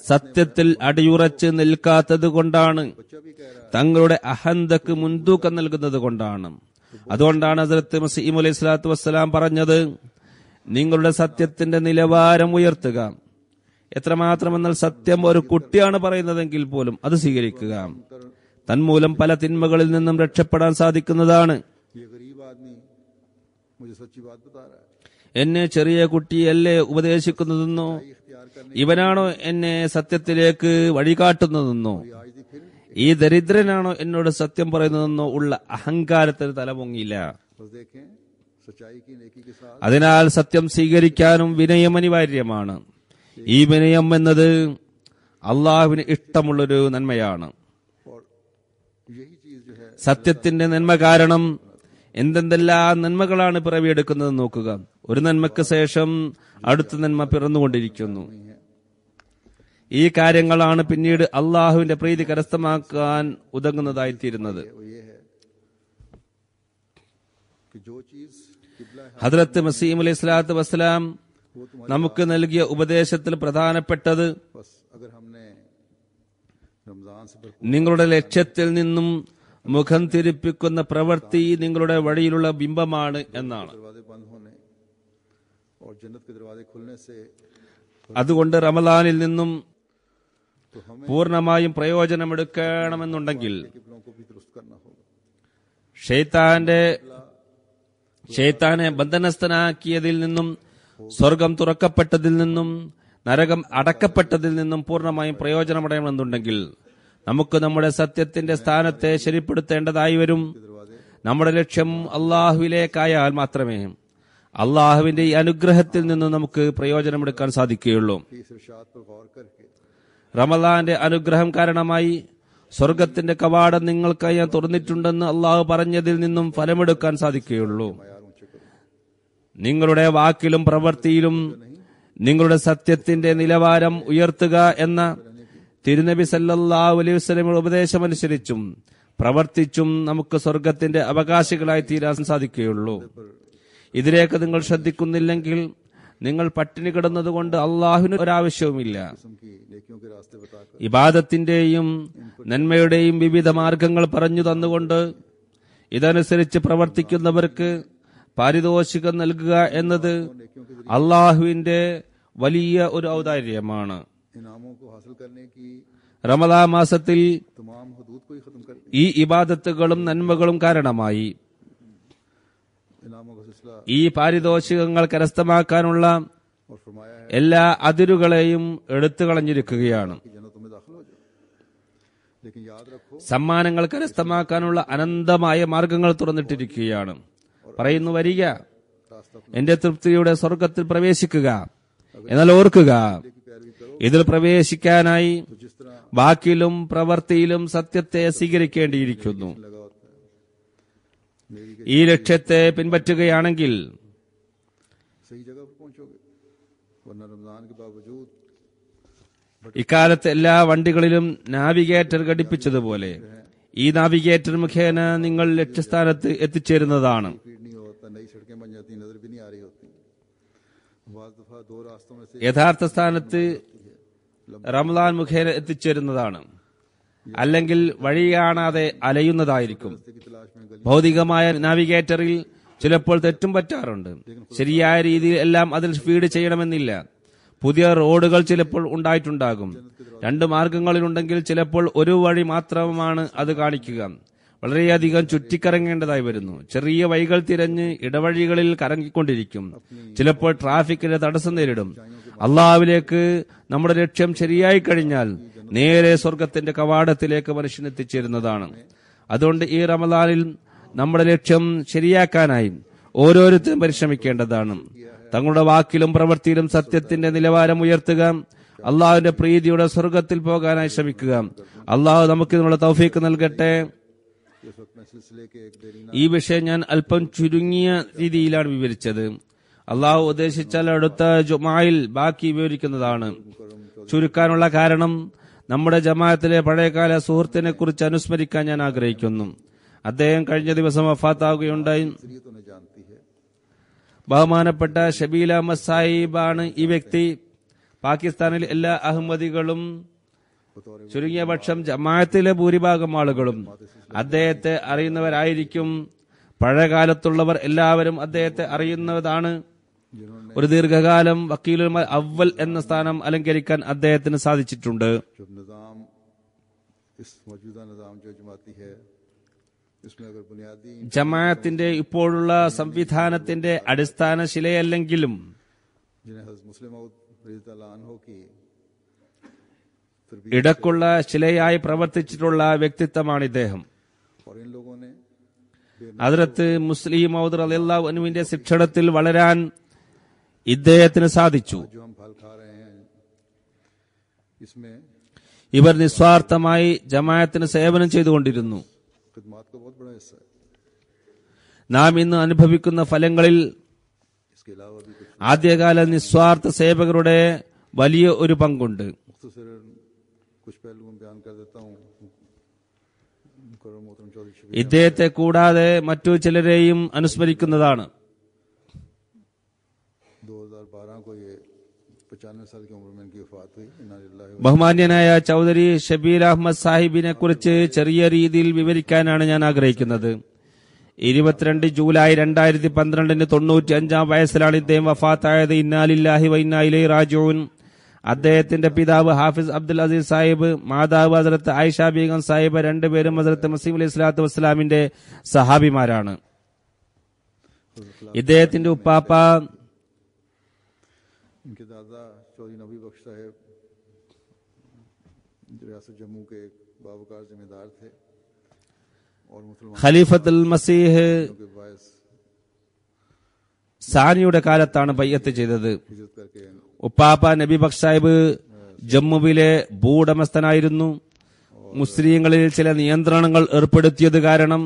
സത്യത്തിൽ അടിയുറച്ച് നിൽക്കാത്തത് കൊണ്ടാണ്, തങ്ങളുടെ അഹന്തക്ക് മുൻതൂക്കം നൽകുന്നത് കൊണ്ടാണ്. അതുകൊണ്ടാണ് ഹദ്റത്ത് മസീഹ് അലൈഹി സ്വലാത്തു വസ്സലാം പറഞ്ഞത്, നിങ്ങളുടെ സത്യത്തിന്റെ നിലവാരം ഉയർത്തുക. എത്രമാത്രമെന്നാൽ സത്യം ഒരു കുട്ടിയാണ് പറയുന്നതെങ്കിൽ പോലും അത് സ്വീകരിക്കുക. തന്മൂലം പല തിന്മകളിൽ നിന്നും രക്ഷപ്പെടാൻ സാധിക്കുന്നതാണ്. ये गरीब आदमी मुझे सच्ची बात बता रहा है. എന്നെ ചെറിയ കുട്ടിയല്ലേ ഉപദേശിക്കുന്നതെന്നോ, ഇവനാണോ എന്നെ സത്യത്തിലേക്ക് വഴികാട്ടുന്നതെന്നോ, आज दी फिर ഈ ദരിദ്രനാണോ എന്നോട് സത്യം പറയുന്നതെന്നോ ഉള്ള അഹങ്കാരത്തിന് തലപൊങ്ങിയില്ല. बस देखें सच्चाई की नेकी के साथ അതിനാൽ സത്യം സ്വീകരിക്കാനും വിനയം അനിവാര്യമാണ്. ഈ വിനയം എന്നത് അള്ളാഹുവിന് ഇഷ്ടമുള്ളൊരു നന്മയാണ്. और यही चीज जो है സത്യത്തിന്റെ നന്മ കാരണം എന്തെന്തെല്ലാം നന്മകളാണ് പിറവിയെടുക്കുന്നത് നോക്കുക. ഒരു നന്മയ്ക്ക് ശേഷം അടുത്ത നന്മ പിറന്നുകൊണ്ടിരിക്കുന്നു. ഈ കാര്യങ്ങളാണ് പിന്നീട് അള്ളാഹുവിന്റെ പ്രീതി കരസ്ഥമാക്കാൻ ഉതകുന്നതായിത്തീരുന്നത്. वो ये है कि जो चीज किबला है ഹദ്റത്ത് മസീഹ് അലൈഹി സ്വലാത്തു വസ്സലാം वो तुम्हारे നമുക്ക് നൽകിയ ഉപദേശത്തിൽ പ്രധാനപ്പെട്ടത് बस अगर हमने रमजान से भरपूर നിങ്ങളുടെ ലക്ഷ്യത്തിൽ നിന്നും മുഖം തിരിപ്പിക്കുന്ന പ്രവൃത്തി നിങ്ങളുടെ വഴിയിലുള്ള ബിംബമാണ് എന്നാണ്. दरवाजे बंद होने और जन्नत के दरवाजे खुलने से അതുകൊണ്ട് റമളാനിൽ നിന്നും तो हमें പൂർണ്ണമായും പ്രയോജനമെടുക്കണമെന്നുണ്ടെങ്കിൽ किबलों को भी दुरुस्त करना होगा. ഷെയ്ത്താനെ ബന്ധനസ്ഥനാക്കിയതിൽ നിന്നും, സ്വർഗം തുറക്കപ്പെട്ടതിൽ നിന്നും, നരകം അടക്കപ്പെട്ടതിൽ നിന്നും പൂർണ്ണമായും പ്രയോജനമടയണമെന്നുണ്ടെങ്കിൽ നമുക്ക് നമ്മുടെ സത്യത്തിന്റെ സ്ഥാനത്തെ ശരിപ്പെടുത്തേണ്ടതായി വരും. നമ്മുടെ ലക്ഷ്യം അള്ളാഹുവിലേക്കായാൽ മാത്രമേ അള്ളാഹുവിന്റെ ഈ അനുഗ്രഹത്തിൽ നിന്ന് നമുക്ക് പ്രയോജനമെടുക്കാൻ സാധിക്കുകയുള്ളൂ. कि इस इरशाद पर गौर करके റമളാന്റെ അനുഗ്രഹം കാരണമായി സ്വർഗത്തിന്റെ കവാടം നിങ്ങൾക്കായി ഞാൻ തുറന്നിട്ടുണ്ടെന്ന് അള്ളാഹു പറഞ്ഞതിൽ നിന്നും ഫലമെടുക്കാൻ സാധിക്കുകയുള്ളൂ. यार ऊंचे करो. നിങ്ങളുടെ വാക്കിലും പ്രവൃത്തിയിലും നിങ്ങളുടെ സത്യത്തിന്റെ നിലവാരം ഉയർത്തുക എന്ന തിരുനബി സല്ലല്ലാഹു അലൈഹി വസല്ലമയുടെ ഉപദേശമനുസരിച്ചും പ്രവർത്തിച്ചും നമുക്ക് സ്വർഗത്തിന്റെ അവകാശികളായി തീരാൻ സാധിക്കുകയുള്ളൂ. ഇതിലേക്ക് നിങ്ങൾ ശ്രദ്ധിക്കുന്നില്ലെങ്കിൽ നിങ്ങൾ പട്ടിണി കിടന്നതുകൊണ്ട് അള്ളാഹുവിന് ഒരാവശ്യവുമില്ല. किस्म की नेकियों के रास्ते बताकर ഇബാദത്തിന്റെയും നന്മയുടെയും വിവിധ മാർഗങ്ങൾ പറഞ്ഞു തന്നുകൊണ്ട് ഇതനുസരിച്ച് പ്രവർത്തിക്കുന്നവർക്ക് പാരിതോഷികം നൽകുക എന്നത് അള്ളാഹുവിന്റെ വലിയ ഒരു ഔദാര്യമാണ്. इनामों को हासिल करने की റമദാൻ മാസത്തിൽ तमाम हदूद को ही खत्म कर ഈ ഇബാദത്തുകളും നന്മകളും കാരണമായി इनामों का सिलसिला ഈ പാരിതോഷികങ്ങൾ കരസ്ഥമാക്കാനുള്ള और फरमाया है എല്ലാ അതിരുകളെയും എടുത്തു കളഞ്ഞിരിക്കുകയാണ്. कि जन्नतों में दाखिल हो जाओ. लेकिन याद रखो സമ്മാനങ്ങൾ കരസ്ഥമാക്കാനുള്ള അനന്തമായ മാർഗങ്ങൾ തുറന്നിട്ടിരിക്കുകയാണ്. പറയുന്നു, വരിക, रास्ता എന്റെ തൃപ്തിയുടെ സ്വർഗത്തിൽ പ്രവേശിക്കുക. എന്നാൽ ഓർക്കുക, की पैरवी करो. ഇതിൽ പ്രവേശിക്കാനായി तो जिस तरह വാക്കിലും പ്രവൃത്തിയിലും സത്യത്തെ സ്വീകരിക്കേണ്ടിയിരിക്കുന്നു. लगा होता है मेरी के ഈ ലക്ഷ്യത്തെ പിൻപറ്റുകയാണെങ്കിൽ सही जगह पर पहुंचोगे. वरना रमजान के बावजूद ഇക്കാലത്ത് എല്ലാ വണ്ടികളിലും നാവിഗേറ്റർ ഘടിപ്പിച്ചതുപോലെ ഈ നാവിഗേറ്റർ മുഖേന നിങ്ങൾ ലക്ഷ്യസ്ഥാനത്ത് എത്തിച്ചേരുന്നതാണ്. स्पीड नहीं होता, नई सड़कें बन जाती, नजर भी नहीं आ रही होती. बाज़ दफा दो रास्तों में से യഥാർത്ഥ സ്ഥാനത്ത് റമളാൻ മുഖേന എത്തിച്ചേരുന്നതാണ്. അല്ലെങ്കിൽ വഴി കാണാതെ അലയുന്നതായിരിക്കും. की तलाश में गली ഭൗതികമായ നാവിഗേറ്ററിൽ ചിലപ്പോൾ തെറ്റും പറ്റാറുണ്ട്. ശരിയായ രീതിയിൽ എല്ലാം അതിൽ ഫീഡ് ചെയ്യണമെന്നില്ല. പുതിയ റോഡുകൾ ചിലപ്പോൾ ഉണ്ടായിട്ടുണ്ടാകും. 2 മാർഗങ്ങളിലുണ്ടെങ്കിൽ ചിലപ്പോൾ ഒരു വഴി മാത്രമാണ് അത് കാണിക്കുക. വളരെയധികം ചുറ്റിക്കറങ്ങേണ്ടതായി വരുന്നു. ചെറിയ വഴികൾ തിരഞ്ഞ് ഇടവഴികളിൽ കറങ്ങിക്കൊണ്ടിരിക്കും. ചിലപ്പോൾ ട്രാഫിക്കിന്റെ തടസ്സം നേരിടും. അള്ളാഹുവിലേക്ക് നമ്മുടെ ലക്ഷ്യം ശരിയായി കഴിഞ്ഞാൽ നേരെ സ്വർഗത്തിന്റെ കവാടത്തിലേക്ക് മനുഷ്യൻ എത്തിച്ചേരുന്നതാണ്. അതുകൊണ്ട് ഈ റമദാനിൽ നമ്മുടെ ലക്ഷ്യം ശരിയാക്കാനായി ഓരോരുത്തരും പരിശ്രമിക്കേണ്ടതാണ്. തങ്ങളുടെ വാക്കിലും പ്രവൃത്തിയിലും സത്യത്തിന്റെ നിലവാരം ഉയർത്തുക. അള്ളാഹുവിന്റെ പ്രീതിയുടെ സ്വർഗത്തിൽ പോകാനായി ശ്രമിക്കുക. അള്ളാഹു നമുക്ക് ഇതിനുള്ള തൗഫീക്ക് നൽകട്ടെ. ഈ വിഷയം ഞാൻ അല്പം ചുരുങ്ങിയ രീതിയിലാണ് വിവരിച്ചത്. അള്ളാഹു ഉദ്ദേശിച്ചാൽ അടുത്ത ജുമായിൽ ബാക്കി വിവരിക്കുന്നതാണ്. ചുരുക്കാനുള്ള കാരണം നമ്മുടെ ജമാഅത്തിലെ പഴയകാല സുഹൃത്തിനെ കുറിച്ച് അനുസ്മരിക്കാൻ ഞാൻ ആഗ്രഹിക്കുന്നു. അദ്ദേഹം കഴിഞ്ഞ ദിവസം വഫാത്താവുകയുണ്ടായി. ബഹുമാനപ്പെട്ട ഷബീൽ അഹമ്മദ് സാഹിബാണ് ഈ വ്യക്തി. പാകിസ്ഥാനിൽ എല്ലാ അഹമ്മദികളും ചുരുങ്ങിയ പക്ഷം ജമാഅത്തിലെ ഭൂരിഭാഗം ആളുകളും അദ്ദേഹത്തെ അറിയുന്നവരായിരിക്കും. പഴയകാലത്തുള്ളവർ എല്ലാവരും അദ്ദേഹത്തെ അറിയുന്നതാണ്. ഒരു ദീർഘകാലം വക്കീലുൽ അവൽ എന്ന സ്ഥാനം അലങ്കരിക്കാൻ അദ്ദേഹത്തിന് സാധിച്ചിട്ടുണ്ട്. ജമാഅത്തിന്റെ ഇപ്പോഴുള്ള സംവിധാനത്തിന്റെ അടിസ്ഥാന ശിലയല്ലെങ്കിലും ഇടക്കുള്ള ശിലയായി പ്രവർത്തിച്ചിട്ടുള്ള വ്യക്തിത്വമാണ് ഇദ്ദേഹം. ഹദ്റത്ത് മുസ്ലിം മൗദ് റളിയല്ലാഹു അൻഹുവിന്റെ ശിക്ഷണത്തിൽ വളരാൻ ഇദ്ദേഹത്തിന് സാധിച്ചു. ഇവർ നിസ്വാർത്ഥമായി ജമാഅത്തിന് സേവനം ചെയ്തുകൊണ്ടിരുന്നു. നാം ഇന്ന് അനുഭവിക്കുന്ന ഫലങ്ങളിൽ ആദ്യകാല നിസ്വാർത്ഥ സേവകരുടെ വലിയ ഒരു പങ്കുണ്ട്. ഇദ്ദേഹത്തെ കൂടാതെ മറ്റു ചിലരെയും അനുസ്മരിക്കുന്നതാണ്. ബഹുമാന്യനായ ചൌധരി ഷബീൽ അഹമ്മദ് സാഹിബിനെ കുറിച്ച് ചെറിയ രീതിയിൽ വിവരിക്കാനാണ് ഞാൻ ആഗ്രഹിക്കുന്നത്. 22 ജൂലൈ 2012 95 വയസ്സിലാണ് ഇദ്ദേഹം വഫാത്തായത്. ഇന്നാ ലില്ലാഹി വ ഇന്നാ ഇലൈഹി റാജിഊൻ. അദ്ദേഹത്തിന്റെ പിതാവ് ഹാഫിസ് അബ്ദുൽ അസീസ് സാഹിബ്, മാതാവ് ഹസ്രത്ത് ആയിഷ ബീഗം സാഹിബ്, രണ്ടുപേരും ഹസ്രത്ത് മസീഹ് അലൈഹി സ്വലാത്തു വസ്സലാമിന്റെ സഹാബിമാരാണ്. ഇദ്ദേഹത്തിന്റെ ഉപ്പാപ്പ ഖലീഫത്തുൽ മസീഹ് സാനിയുടെ കാലത്താണ് ബൈഅത്ത് ചെയ്തത്. ഉപ്പാപ്പ നബി ബക്ഷ് സാഹിബ് ജമ്മുവിലെ ഭൂവുടമസ്ഥനായിരുന്നു. മുസ്ലിങ്ങളിൽ ചില നിയന്ത്രണങ്ങൾ ഏർപ്പെടുത്തിയത് കാരണം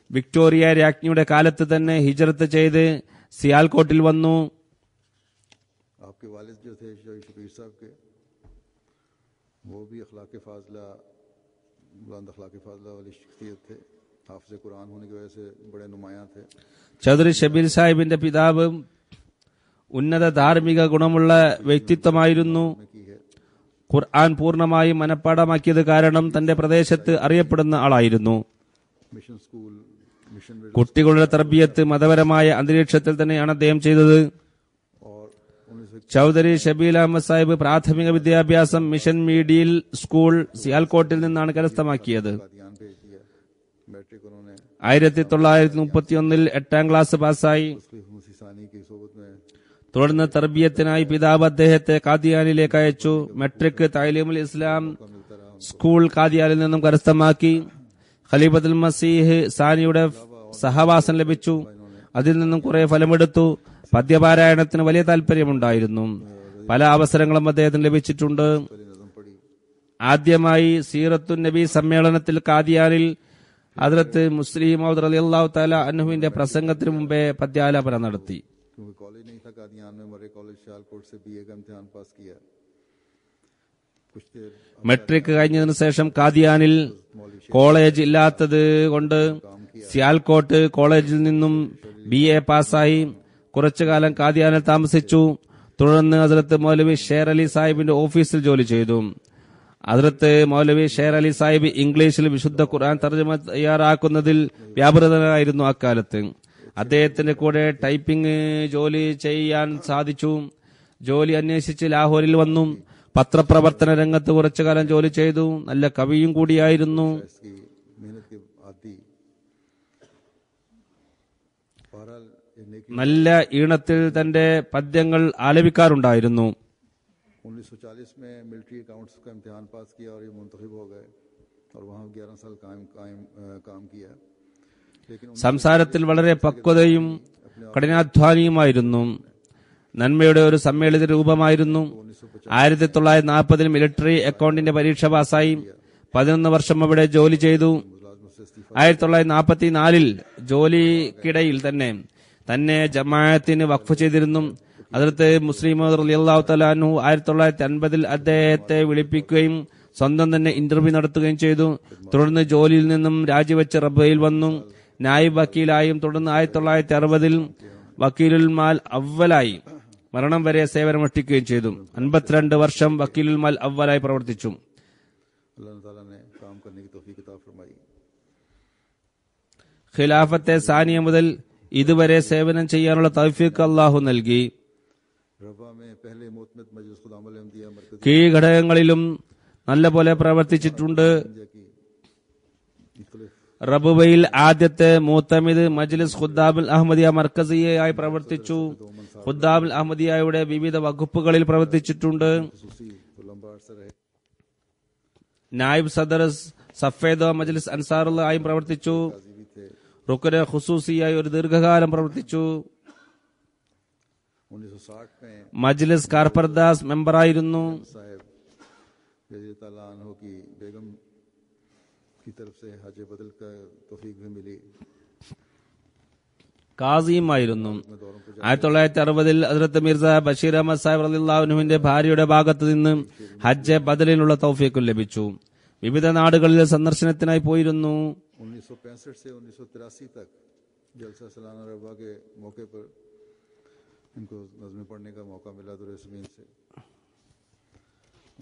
വിക്ടോറിയ രാജ്ഞിയുടെ കാലത്ത് തന്നെ ഹിജ്റത്ത് ചെയ്ത് സിയാൽകോട്ടിൽ വന്നു. ചൗധരി ഷബീൽ സാഹിബിന്റെ പിതാവ് ഉന്നത ധാർമ്മിക ഗുണമുള്ള വ്യക്തിത്വമായിരുന്നു. ഖുർആൻ പൂർണ്ണമായും മനഃപ്പാടമാക്കിയത് കാരണം തന്റെ പ്രദേശത്ത് അറിയപ്പെടുന്ന ആളായിരുന്നു. കുട്ടികളുടെ തർബിയത്ത് മതപരമായ അന്തരീക്ഷത്തിൽ തന്നെയാണ് അദ്ദേഹം ചെയ്തത്. ചൌധരി ഷബീൽ അഹമ്മദ് സാഹിബ് പ്രാഥമിക വിദ്യാഭ്യാസം മിഷൻ മീഡിയൽ സ്കൂൾ സിയാൽകോട്ടിൽ നിന്നാണ് കരസ്ഥമാക്കിയത്. 1931 8ാം ക്ലാസ് പാസ്സായി. തുടർന്ന് തർബിയത്തിനായി പിതാവ് അദ്ദേഹത്തെ കാദിയാനിലേക്ക് അയച്ചു. മെട്രിക് തഅലീമുൽ ഇസ്ലാം സ്കൂൾ കാദിയാനിൽ നിന്നും കരസ്ഥമാക്കി. ഖലീഫത്തുൽ മസീഹ് സാനിയുടെ സഹവാസം ലഭിച്ചു. അതിൽ നിന്നും കുറെ ഫലമെടുത്തു. പദ്യപാരായണത്തിന് വലിയ താല്പര്യമുണ്ടായിരുന്നു. പല അവസരങ്ങളും അദ്ദേഹത്തിന് ലഭിച്ചിട്ടുണ്ട്. ആദ്യമായി സീറത്തുൻ നബി സമ്മേളനത്തിൽ കാദിയാനിൽ ഹദ്റത്ത് മുസ്ലിം മൗദ് റളിയല്ലാഹു തആല അൻഹുവിന്റെ പ്രസംഗത്തിന് മുമ്പേ പദ്യാലാപനം നടത്തി. മെട്രിക് കഴിഞ്ഞതിനു ശേഷം കാദിയാനിൽ കോളേജ് ഇല്ലാത്തത് കൊണ്ട് സിയാൽകോട്ട് കോളേജിൽ നിന്നും BA പാസ്സായി. കുറച്ചുകാലം കാദിയാനിൽ താമസിച്ചു. തുടർന്ന് ഹസ്രത്ത് മൗലവി ഷേർ അലി സാഹിബിന്റെ ഓഫീസിൽ ജോലി ചെയ്തു. ഹസ്രത്ത് മൗലവി ഷേർ അലി സാഹിബ് ഇംഗ്ലീഷിൽ വിശുദ്ധ ഖുർആൻ തർജ്ജമ തയ്യാറാക്കുന്നതിൽ വ്യാപൃതനായിരുന്നു അക്കാലത്ത്. അദ്ദേഹത്തിന്റെ കൂടെ ടൈപ്പിംഗ് ജോലി ചെയ്യാൻ സാധിച്ചു. ജോലി അന്വേഷിച്ച് ലാഹോറിൽ വന്നു. പത്രപ്രവർത്തന രംഗത്ത് കുറച്ചുകാലം ജോലി ചെയ്തു. നല്ല കവിയും കൂടിയായിരുന്നു. इसकी मेहनत के आदी बहरहाल ये नेकी നല്ല ഈണത്തിൽ തന്റെ പദ്യങ്ങൾ ആലപിക്കാറുണ്ടായിരുന്നു. 1940 में मिलिट्री अकाउंट्स का इम्तिहान पास किया और ये मुंतखब हो गए और वहाँ 11 साल काम किया. लेकिन സംസാരത്തിൽ വളരെ പക്വതയും കഠിനാധ്വാനിയുമായിരുന്നു. നന്മയുടെ ഒരു സമ്മേളിത രൂപമായിരുന്നു. 1940 മിലിറ്ററി അക്കൗണ്ടിന്റെ പരീക്ഷ പാസായി. 11 വർഷം അവിടെ ജോലി ചെയ്തു. 1944 ജോലിക്കിടയിൽ തന്നെ ജമാഅത്തിന് വഖഫ് ചെയ്തിരുന്നു. ഹദ്റത്ത് മുസ്ലിം റളിയല്ലാഹു തആല അൻഹു 1950 അദ്ദേഹത്തെ വിളിപ്പിക്കുകയും സ്വന്തം തന്നെ ഇന്റർവ്യൂ നടത്തുകയും ചെയ്തു. തുടർന്ന് ജോലിയിൽ നിന്നും രാജിവെച്ച് റബ്ബയിൽ വന്നു. നായിബ് വക്കീലായും തുടർന്ന് 1960 വക്കീലുൽ മാൽ അവ്വലായി മരണം വരെ സേവനമനുഷ്ഠിക്കുകയും ചെയ്തു. 52 വർഷം വക്കീലുൽ മാൽ അവ്വലായി പ്രവർത്തിച്ചു. अल्लाह ताला ने काम करने की तौफीक अता फरमाई. ഖിലാഫത്തെ സാനിയ മുതൽ ഇതുവരെ സേവനം ചെയ്യാനുള്ള തൗഫീഖ് അല്ലാഹു നൽകി. रबा में पहले मोतमद मजलिस खुदामल अहमदिया मरकज़ी കീഴ്ഘടകങ്ങളിലും നല്ലപോലെ പ്രവർത്തിച്ചിട്ടുണ്ട്. इंडिया की मुख्तलिफ റബുവയിൽ ആദ്യത്തെ മൂത്തമിദ് മജ്ലിസ് ഖുദ്ദാബുൽ അഹമ്മദിയ മർക്കസിയായി പ്രവർത്തിച്ചു. ഖുദ്ദാബുൽ അഹമ്മദിയയുടെ വിവിധ വകുപ്പുകളിൽ പ്രവർത്തിച്ചിട്ടുണ്ട്. खसूसी तो लंबा अरसा रहे. നായിബ് സദർ സഫേദ മജ്ലിസ് അൻസാറുള്ളായും പ്രവർത്തിച്ചു. काजी भी थे. റുക്കനെ ഖുസൂസിയായി ഒരു ദീർഘകാലം പ്രവർത്തിച്ചു. 1960 में മജ്ലിസ് കാർപർദാസ് മെമ്പറായിരുന്നു. साहब रज़ी ताला अन्हो की बेगम की तरफ से हज बदल का तौफीक भी मिली. കാസിയുമായിരുന്നു. मैं दौरों पर 1960 ഹദ്റത്ത് മിർസ ബഷീർ അഹമ്മദ് സാഹിബ് റളിയല്ലാഹു അൻഹുവിന്റെ ഭാര്യയുടെ ഭാഗത്തു നിന്ന് ഹജ്ജ് ബദലിനുള്ള തൗഫീഖും ലഭിച്ചു. വിവിധ നാടുകളിൽ സന്ദർശനത്തിനായി പോയിരുന്നു. 1965 से 1983 तक जलसा सालाना रबा के मौके पर इनको नज़्में पढ़ने का मौका मिला दुर-ए-ज़मीन से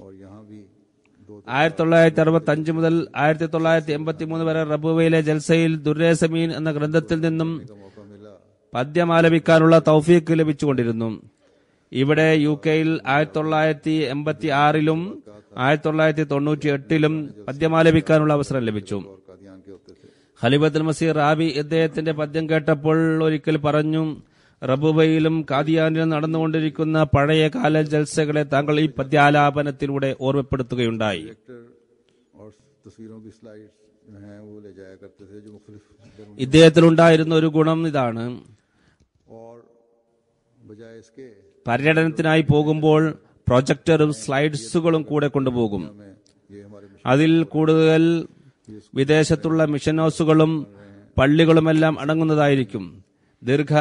और यहाँ भी 1965 മുതൽ 1983 വരെ റബുവയിലെ ജൽസയിൽ ദുർരേസമീൻ എന്ന ഗ്രന്ഥത്തിൽ നിന്നും का मौका मिला. പദ്യം ആലപിക്കാനുള്ള തൗഫീഖ് ലഭിച്ചുകൊണ്ടിരുന്നു. ഇവിടെ UK-യിൽ 1986 1998 പദ്യമാലപിക്കാനുള്ള അവസരം ലഭിച്ചു. और कादियान के होते थे. ഖലീഫത്തുൽ മസീഹ് റാബി ഇദ്ദേഹത്തിന്റെ പദ്യം കേട്ടപ്പോൾ ഒരിക്കൽ പറഞ്ഞു, റബുബയിലും കാദിയാനിലും നടന്നുകൊണ്ടിരിക്കുന്ന പഴയ കാല ജൽസകളെ താങ്കൾ ഈ പദ്യാലാപനത്തിലൂടെ ഓർമ്മപ്പെടുത്തുകയുണ്ടായി. प्रोजेक्टर और तस्वीरों की स्लाइड्स जो हैं वो ले जाया करते थे जो मुख्तलिफ ഇദ്ദേഹത്തിലുണ്ടായിരുന്ന ഒരു ഗുണം ഇതാണ്. और बजाय इसके പര്യടനത്തിനായി പോകുമ്പോൾ പ്രൊജക്ടറും സ്ലൈഡ്സുകളും കൂടെ കൊണ്ടുപോകും. में ये हमारे അതിൽ കൂടുതൽ വിദേശത്തുള്ള മിഷൻ ഹൗസുകളും പള്ളികളുമെല്ലാം അടങ്ങുന്നതായിരിക്കും. ദീർഘ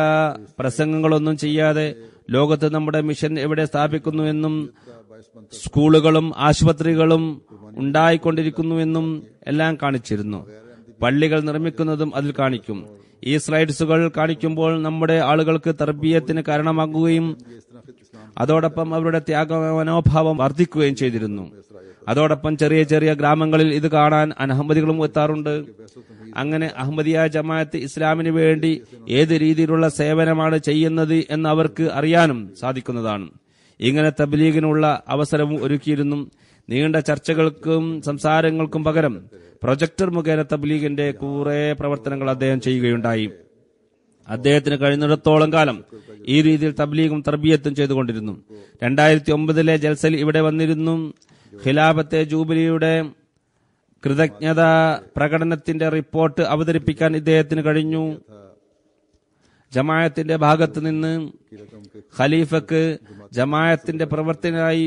പ്രസംഗങ്ങളൊന്നും ചെയ്യാതെ ലോകത്ത് നമ്മുടെ മിഷൻ എവിടെ സ്ഥാപിക്കുന്നുവെന്നും സ്കൂളുകളും ആശുപത്രികളും ഉണ്ടായിക്കൊണ്ടിരിക്കുന്നുവെന്നും എല്ലാം കാണിച്ചിരുന്നു. പള്ളികൾ നിർമ്മിക്കുന്നതും അതിൽ കാണിക്കും. ഈ സ്ലൈഡ്സുകൾ കാണിക്കുമ്പോൾ നമ്മുടെ ആളുകൾക്ക് തർബീയത്തിന് കാരണമാകുകയും അതോടൊപ്പം അവരുടെ ത്യാഗ മനോഭാവം വർദ്ധിക്കുകയും ചെയ്തിരുന്നു. അതോടൊപ്പം ചെറിയ ചെറിയ ഗ്രാമങ്ങളിൽ ഇത് കാണാൻ അനഹമ്മദികളും എത്താറുണ്ട്. അങ്ങനെ അഹമ്മദിയ ജമാഅത്ത് ഇസ്ലാമിന് വേണ്ടി ഏത് രീതിയിലുള്ള സേവനമാണ് ചെയ്യുന്നത് എന്ന് അവർക്ക് അറിയാനും സാധിക്കുന്നതാണ്. ഇങ്ങനെ തബ്ലീഗിനുള്ള അവസരവും ഒരുക്കിയിരുന്നു. നീണ്ട ചർച്ചകൾക്കും സംസാരങ്ങൾക്കും പകരം പ്രൊജക്ടർ മുഖേന തബ്ലീഗിന്റെ കുറെ പ്രവർത്തനങ്ങൾ അദ്ദേഹം ചെയ്യുകയുണ്ടായി. അദ്ദേഹത്തിന് കഴിയുന്നിടത്തോളം കാലം ഈ രീതിയിൽ തബ്ലീഗും തർബിയത്തും ചെയ്തുകൊണ്ടിരുന്നു. 2009 ജൽസയിൽ ഇവിടെ വന്നിരുന്നു. ഖിലാഫത്തെ ജൂബിലിയുടെ കൃതജ്ഞത പ്രകടനത്തിന്റെ റിപ്പോർട്ട് അവതരിപ്പിക്കാൻ ഇദ്ദേഹത്തിന് കഴിഞ്ഞു. ജമാഅത്തിന്റെ ഭാഗത്ത് നിന്ന് ഖലീഫക്ക് ജമാഅത്തിന്റെ പ്രവർത്തനത്തിനായി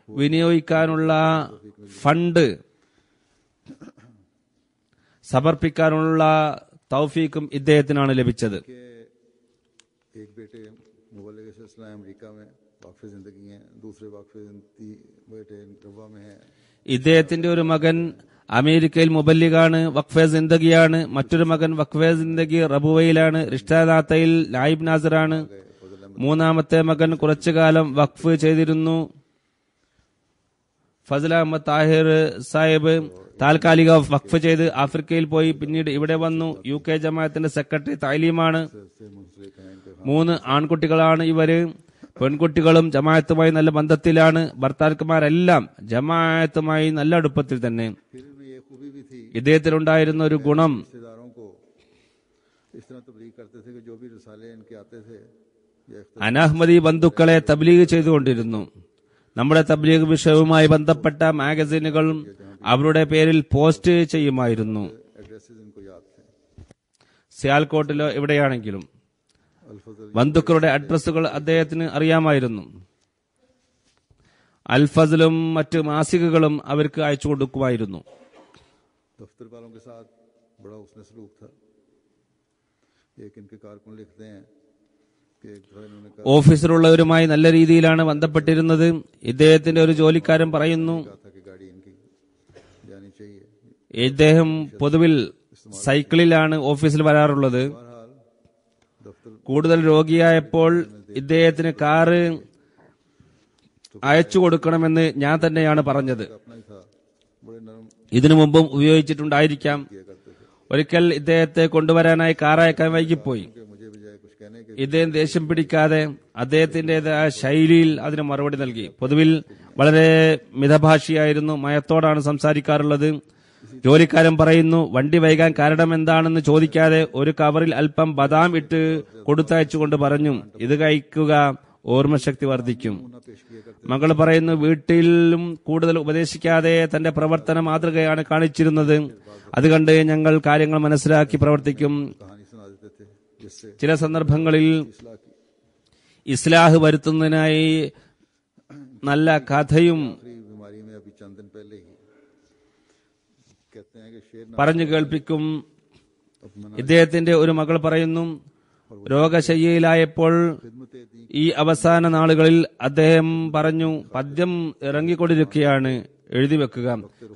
വിനിയോഗിക്കാനുള്ള ഫണ്ട് സമർപ്പിക്കാനുള്ള തൗഫീഖും ഇദ്ദേഹത്തിനാണ് ലഭിച്ചത്. एक बेटे मुबल्लिग इस्लाम अमेरिका में वाक़फ़ ज़िंदगी हैं, दूसरे वाक़फ़ बेटे रबा में हैं. ഇദ്ദേഹത്തിന്റെ ഒരു മകൻ അമേരിക്കയിൽ മുബല്ലിഗാണ്, വഖഫെ സിന്ദഗിയാണ്. മറ്റൊരു മകൻ വഖഫെ സിന്ദഗി റബുവയിലാണ്, റിഷ്താദാത്തയിൽ നായിബ് നാസറാണ്. മൂന്നാമത്തെ മകൻ കുറച്ചുകാലം വഖഫ് ചെയ്തിരുന്നു. ഫസൽ അഹമ്മദ് താഹിർ സാഹിബ് താൽക്കാലിക വഖഫ് ചെയ്ത് ആഫ്രിക്കയിൽ പോയി പിന്നീട് ഇവിടെ വന്നു. UK ജമാഅത്തിന്റെ സെക്രട്ടറി താലീമാണ്. 3 ആൺകുട്ടികളാണ് ഇവര്. പെൺകുട്ടികളും ജമാഅത്തുമായി നല്ല ബന്ധത്തിലാണ്. ഭർത്താക്കന്മാരെല്ലാം ജമാഅത്തുമായി നല്ല അടുപ്പത്തിൽ തന്നെ. ഇദ്ദേഹത്തിനുണ്ടായിരുന്ന ഒരു ഗുണം, അനഹ്മദി ബന്ധുക്കളെ തബ്ലീഗ് ചെയ്തുകൊണ്ടിരുന്നു. നമ്മുടെ തബ്ലീഗ് വിഷയവുമായി ബന്ധപ്പെട്ട മാഗസിനുകൾ അവരുടെ പേരിൽ പോസ്റ്റ് ചെയ്യുമായിരുന്നു. സിയാൽകോട്ടിലോ എവിടെയാണെങ്കിലും ബന്ധുക്കളുടെ അഡ്രസ്സുകൾ അദ്ദേഹത്തിന് അറിയാമായിരുന്നു. അൽഫസലും മറ്റ് മാസികകളും അവർക്ക് അയച്ചു കൊടുക്കുമായിരുന്നു. ഓഫീസിലുള്ളവരുമായി നല്ല രീതിയിലാണ് ബന്ധപ്പെട്ടിരുന്നത്. ഇദ്ദേഹത്തിന്റെ ഒരു ജോലിക്കാരൻ പറയുന്നു, ഇദ്ദേഹം പൊതുവിൽ സൈക്കിളിലാണ് ഓഫീസിൽ വരാറുള്ളത്. കൂടുതൽ രോഗിയായപ്പോൾ ഇദ്ദേഹത്തിന് കാറ് അയച്ചു കൊടുക്കണമെന്ന് ഞാൻ തന്നെയാണ് പറഞ്ഞത്. ഇതിനു മുമ്പും ഉപയോഗിച്ചിട്ടുണ്ടായിരിക്കാം. ഒരിക്കൽ ഇദ്ദേഹത്തെ കൊണ്ടുവരാനായി കാർ അയക്കാൻ വൈകിപ്പോയി. ഇദ്ദേഹം ദേഷ്യം പിടിക്കാതെ അദ്ദേഹത്തിന്റേതായ ശൈലിയിൽ അതിന് മറുപടി നൽകി. പൊതുവിൽ വളരെ മിതഭാഷിയായിരുന്നു, മയത്തോടാണ് സംസാരിക്കാറുള്ളത്. ജോലിക്കാരൻ പറയുന്നു, വണ്ടി വൈകാൻ കാരണം എന്താണെന്ന് ചോദിക്കാതെ ഒരു കവറിൽ അല്പം ബദാം ഇട്ട് കൊടുത്തയച്ചുകൊണ്ട് പറഞ്ഞു, ഇത് കഴിക്കുക, ഓർമ്മശക്തി വർദ്ധിക്കും. മകൾ പറയുന്നു, വീട്ടിലും കൂടുതൽ ഉപദേശിക്കാതെ തന്റെ പ്രവർത്തന മാതൃകയാണ് കാണിച്ചിരുന്നത്. അതുകണ്ട് ഞങ്ങൾ കാര്യങ്ങൾ മനസ്സിലാക്കി പ്രവർത്തിക്കും. ചില സന്ദർഭങ്ങളിൽ ഇസ്ലാഹ് വരുത്തുന്നതിനായി നല്ല കഥയും പറഞ്ഞു കേൾപ്പിക്കും. ഇദ്ദേഹത്തിന്റെ ഒരു മകൾ പറയുന്നു, രോഗശയ്യയിലായപ്പോൾ ഈ അവസാന നാളുകളിൽ അദ്ദേഹം പറഞ്ഞു, പദ്യം ഇറങ്ങിക്കൊണ്ടിരിക്കുകയാണ്, എഴുതി വെക്കുക.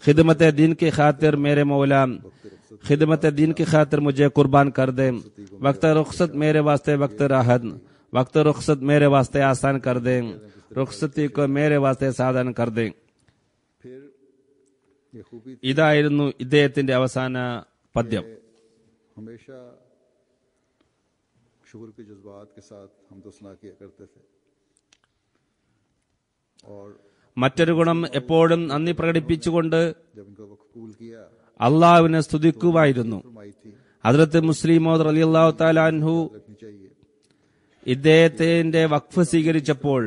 ഖിദ്മത്തെ ദീൻ കി ഖാതിർ മേരെ മൗല, ഖിദ്മത്തെ ദീൻ കി ഖാതിർ മുझे कुर्बान कर दे, वक्त रुखसत मेरे वास्ते वक्त राहत, वक्त रुखसत मेरे वास्ते आसान कर दे, रुखसती को मेरे वास्ते साधन कर दे. ഇതായിരുന്നു ഇദ്ദേഹത്തിന്റെ അവസാന പദ്യം. മറ്റൊരു ഗുണം, എപ്പോഴും നന്ദി പ്രകടിപ്പിച്ചുകൊണ്ട് അള്ളാഹുവിനെ സ്തുതിക്കുമായിരുന്നു. ഹദ്റത്ത് മുസ്ലിം മൗദ് റളിയല്ലാഹു തആല അൻഹു ഇദ്ദേഹത്തിന്റെ വഖഫ് സ്വീകരിച്ചപ്പോൾ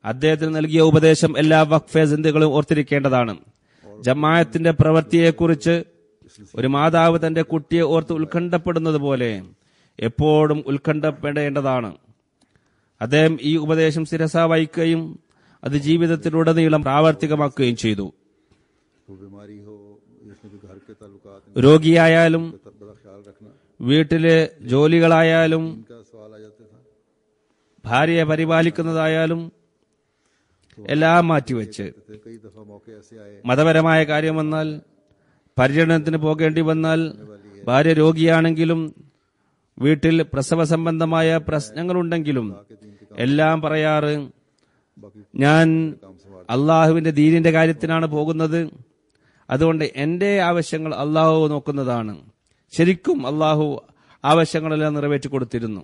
അദ്ദേഹത്തിന് നൽകിയ ഉപദേശം എല്ലാ വഖഫ് ഏജന്റുകളും ഓർത്തിരിക്കേണ്ടതാണ്. ജമാഅത്തിന്റെ പ്രവൃത്തിയെക്കുറിച്ച് ഒരു മാതാവ് തന്റെ കുട്ടിയെ ഓർത്ത് ഉത്കണ്ഠപ്പെടുന്നത് പോലെ എപ്പോഴും ഉത്കണ്ഠപ്പെടേണ്ടതാണ്. അദ്ദേഹം ഈ ഉപദേശം ശിരസാ വഹിക്കുകയും അത് ജീവിതത്തിലുടനീളം പ്രാവർത്തികമാക്കുകയും ചെയ്തു. രോഗിയായാലും വീട്ടിലെ ജോലികളായാലും ഭാര്യയെ പരിപാലിക്കുന്നതായാലും എല്ലാം മാറ്റിവെച്ച് മതപരമായ കാര്യം വന്നാൽ, പര്യടനത്തിന് പോകേണ്ടി വന്നാൽ, ഭാര്യ രോഗിയാണെങ്കിലും വീട്ടിൽ പ്രസവ സംബന്ധമായ പ്രശ്നങ്ങളുണ്ടെങ്കിലും എല്ലാം പറയാറ്, ഞാൻ അള്ളാഹുവിന്റെ ദീനിന്റെ കാര്യത്തിനാണ് പോകുന്നത്, അതുകൊണ്ട് എന്റെ ആവശ്യങ്ങൾ അള്ളാഹു നോക്കുന്നതാണ്. ശരിക്കും അള്ളാഹു ആവശ്യങ്ങളെല്ലാം നിറവേറ്റി കൊടുത്തിരുന്നു.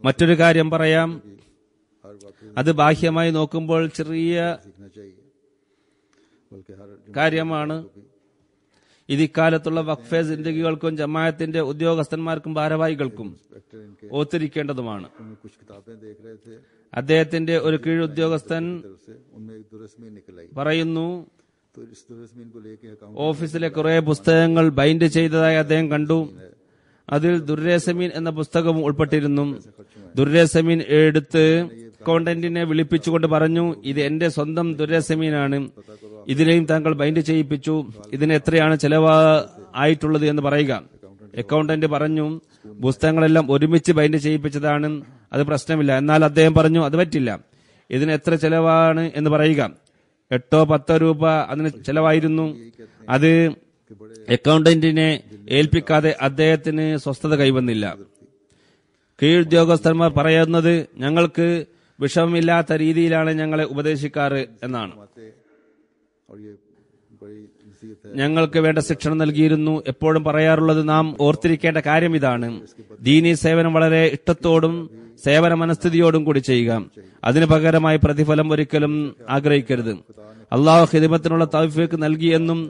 മറ്റൊരു കാര്യം പറയാം, അത് ബാഹ്യമായി നോക്കുമ്പോൾ ചെറിയ കാര്യമാണ്. ഇത് ഇക്കാലത്തുള്ള വഖഫ് ജിന്ദഗികൾക്കും ജമാഅത്തിന്റെ ഉദ്യോഗസ്ഥന്മാർക്കും ഭാരവാഹികൾക്കും ഓർത്തിരിക്കേണ്ടതുമാണ്. അദ്ദേഹത്തിന്റെ ഒരു കീഴുദ്യോഗസ്ഥൻ പറയുന്നു, ഓഫീസിലെ കുറെ പുസ്തകങ്ങൾ ബൈൻഡ് ചെയ്തതായി അദ്ദേഹം കണ്ടു. അതിൽ ദുർരേസമീൻ എന്ന പുസ്തകവും ഉൾപ്പെട്ടിരുന്നു. ദുർരേസമീൻ എടുത്ത് അക്കൗണ്ടന്റിനെ വിളിപ്പിച്ചുകൊണ്ട് പറഞ്ഞു, ഇത് എന്റെ സ്വന്തം ദുർരേസമീനാണ്, ഇതിനെയും താങ്കൾ ബൈൻഡ് ചെയ്യിപ്പിച്ചു, ഇതിന് എത്രയാണ് ചെലവായിട്ടുള്ളത് എന്ന് പറയുക. അക്കൗണ്ടന്റ് പറഞ്ഞു, പുസ്തകങ്ങളെല്ലാം ഒരുമിച്ച് ബൈൻഡ് ചെയ്യിപ്പിച്ചതാണ്, അത് പ്രശ്നമില്ല. എന്നാൽ അദ്ദേഹം പറഞ്ഞു, അത് പറ്റില്ല, ഇതിന് എത്ര ചെലവാണ് എന്ന് പറയുക. 8-10 രൂപ അതിന് ചെലവായിരുന്നു. അത് അക്കൗണ്ടന്റിനെ ഏൽപ്പിക്കാതെ അദ്ദേഹത്തിന് സ്വസ്ഥത കൈവന്നില്ല. കീഴുദ്യോഗസ്ഥന്മാർ പറയുന്നത് ഞങ്ങൾക്ക് വിഷമമില്ലാത്ത രീതിയിലാണ് ഞങ്ങളെ ഉപദേശിക്കാറ് എന്നാണ്. ഞങ്ങൾക്ക് വേണ്ട ശിക്ഷణ നൽകിയിരുന്നു. എപ്പോഴും പറയാറുള്ളത് നാം ഓർത്തിരിക്കേണ്ട കാര്യം ഇതാണ്: ദീനീ സേവനം വളരെ ഇഷ്ടത്തോടും സേവന മനസ്ഥിതിയോടും കൂടി ചെയ്യുക. അതിനു പകരമായി പ്രതിഫലം ഒരിക്കലും ആഗ്രഹിക്കരുത്. അള്ളാഹു ഖിദ്മത്തിനുള്ള തൗഫീഖ് നൽകിയെന്നും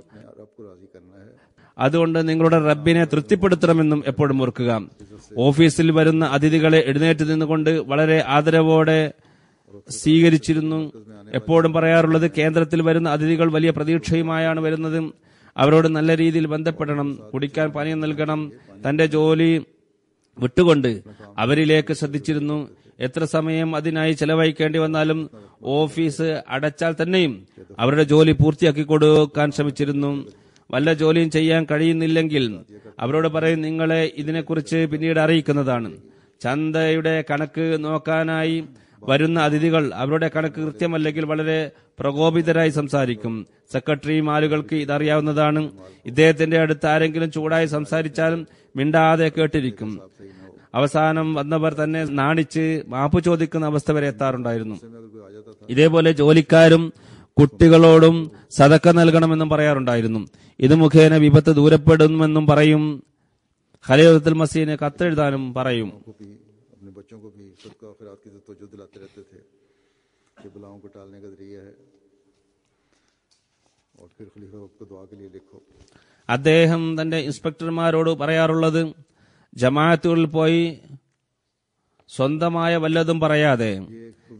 അതുകൊണ്ട് നിങ്ങളുടെ റബ്ബിനെ തൃപ്തിപ്പെടുത്തണമെന്നും എപ്പോഴും ഓർക്കുക. ഓഫീസിൽ വരുന്ന അതിഥികളെ എഴുന്നേറ്റ് നിന്നുകൊണ്ട് വളരെ ആദരവോടെ സ്വീകരിച്ചിരുന്നു. എപ്പോഴും പറയാറുള്ളത് കേന്ദ്രത്തിൽ വരുന്ന അതിഥികൾ വലിയ പ്രതീക്ഷയുമായാണ് വരുന്നത്. അവരോട് നല്ല രീതിയിൽ ബന്ധപ്പെടണം, കുടിക്കാൻ പാനീയം നൽകണം. തന്റെ ജോലി വിട്ടുകൊണ്ട് അവരിലേക്ക് ശ്രദ്ധിച്ചിരുന്നു. എത്ര സമയം അതിനായി ചെലവഴിക്കേണ്ടി വന്നാലും ഓഫീസ് അടച്ചാൽ തന്നെയും അവരുടെ ജോലി പൂർത്തിയാക്കി കൊടുക്കാൻ ശ്രമിച്ചിരുന്നു. വല്ല ജോലിയും ചെയ്യാൻ കഴിയുന്നില്ലെങ്കിൽ അവരോട് പറയും, നിങ്ങളെ ഇതിനെക്കുറിച്ച് പിന്നീട് അറിയിക്കുന്നതാണ്. ചന്തയുടെ കണക്ക് നോക്കാനായി വരുന്ന അതിഥികൾ അവരുടെ കണക്ക് കൃത്യമല്ലെങ്കിൽ വളരെ പ്രകോപിതരായി സംസാരിക്കും. സെക്രട്ടറിയും ആളുകൾക്ക് ഇതറിയാവുന്നതാണ്. ഇദ്ദേഹത്തിന്റെ അടുത്ത് ആരെങ്കിലും ചൂടായി സംസാരിച്ചാലും മിണ്ടാതെ കേട്ടിരിക്കും. അവസാനം വന്നവർ തന്നെ നാണിച്ച് മാപ്പ് ചോദിക്കുന്ന അവസ്ഥ വരെ എത്താറുണ്ടായിരുന്നു. ഇതേപോലെ ജോലിക്കാരും കുട്ടികളോടും സദക്ക നൽകണമെന്നും പറയാറുണ്ടായിരുന്നു. ഇത് മുഖേന വിപത്ത് ദൂരപ്പെടുമെന്നും പറയും. ഖലീഫത്തുൽ മസീഹിന് കത്തെഴുതാനും പറയും. അദ്ദേഹം തന്റെ ഇൻസ്പെക്ടർമാരോട് പറയാറുള്ളത്, ജമാഅത്തുകളിൽ പോയി സ്വന്തമായ വല്ലതും പറയാതെ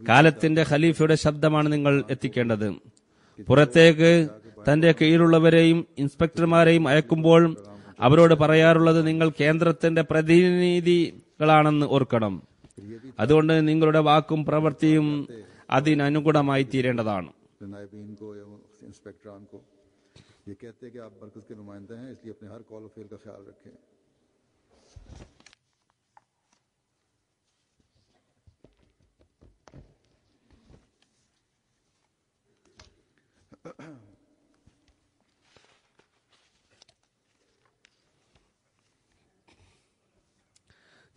കാലത്തിന്റെ ഖലീഫയുടെ ശബ്ദമാണ് നിങ്ങൾ എത്തിക്കേണ്ടത്. പുറത്തേക്ക് തന്റെ കീഴിലുള്ളവരെയും ഇൻസ്പെക്ടർമാരെയും അയക്കുമ്പോൾ അവരോട് പറയാറുള്ളത്, നിങ്ങൾ കേന്ദ്രത്തിന്റെ പ്രതിനിധികളാണെന്ന് ഓർക്കണം. അതുകൊണ്ട് നിങ്ങളുടെ വാക്കും പ്രവൃത്തിയും അതിനനുഗുണമായി തീരേണ്ടതാണ്.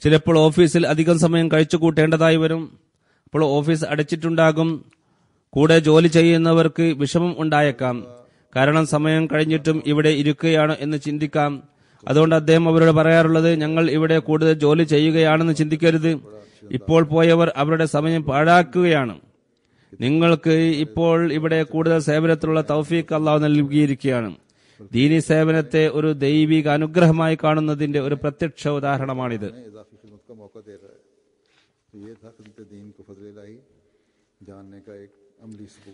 ചിലപ്പോൾ ഓഫീസിൽ അധികം സമയം കഴിച്ചു കൂട്ടേണ്ടതായി വരും. അപ്പോൾ ഓഫീസ് അടച്ചിട്ടുണ്ടാകും. കൂടെ ജോലി ചെയ്യുന്നവർക്ക് വിഷമം ഉണ്ടായേക്കാം. കാരണം സമയം കഴിഞ്ഞിട്ടും ഇവിടെ ഇരിക്കുകയാണ് എന്ന് ചിന്തിക്കാം. അതുകൊണ്ട് അദ്ദേഹം അവരോട് പറയാറുള്ളത്, ഞങ്ങൾ ഇവിടെ കൂടുതൽ ജോലി ചെയ്യുകയാണെന്ന് ചിന്തിക്കരുത്. ഇപ്പോൾ പോയവർ അവരുടെ സമയം പാഴാക്കുകയാണ്. നിങ്ങൾക്ക് ഇപ്പോൾ ഇവിടെ കൂടുതൽ സേവനത്തിലുള്ള തൗഫീഖ് അല്ലാഹു നൽകിയിരിക്കുകയാണ്. ദീനി സേവനത്തെ ഒരു ദൈവിക അനുഗ്രഹമായി കാണുന്നതിന്റെ ഒരു പ്രത്യക്ഷ ഉദാഹരണമാണിത്.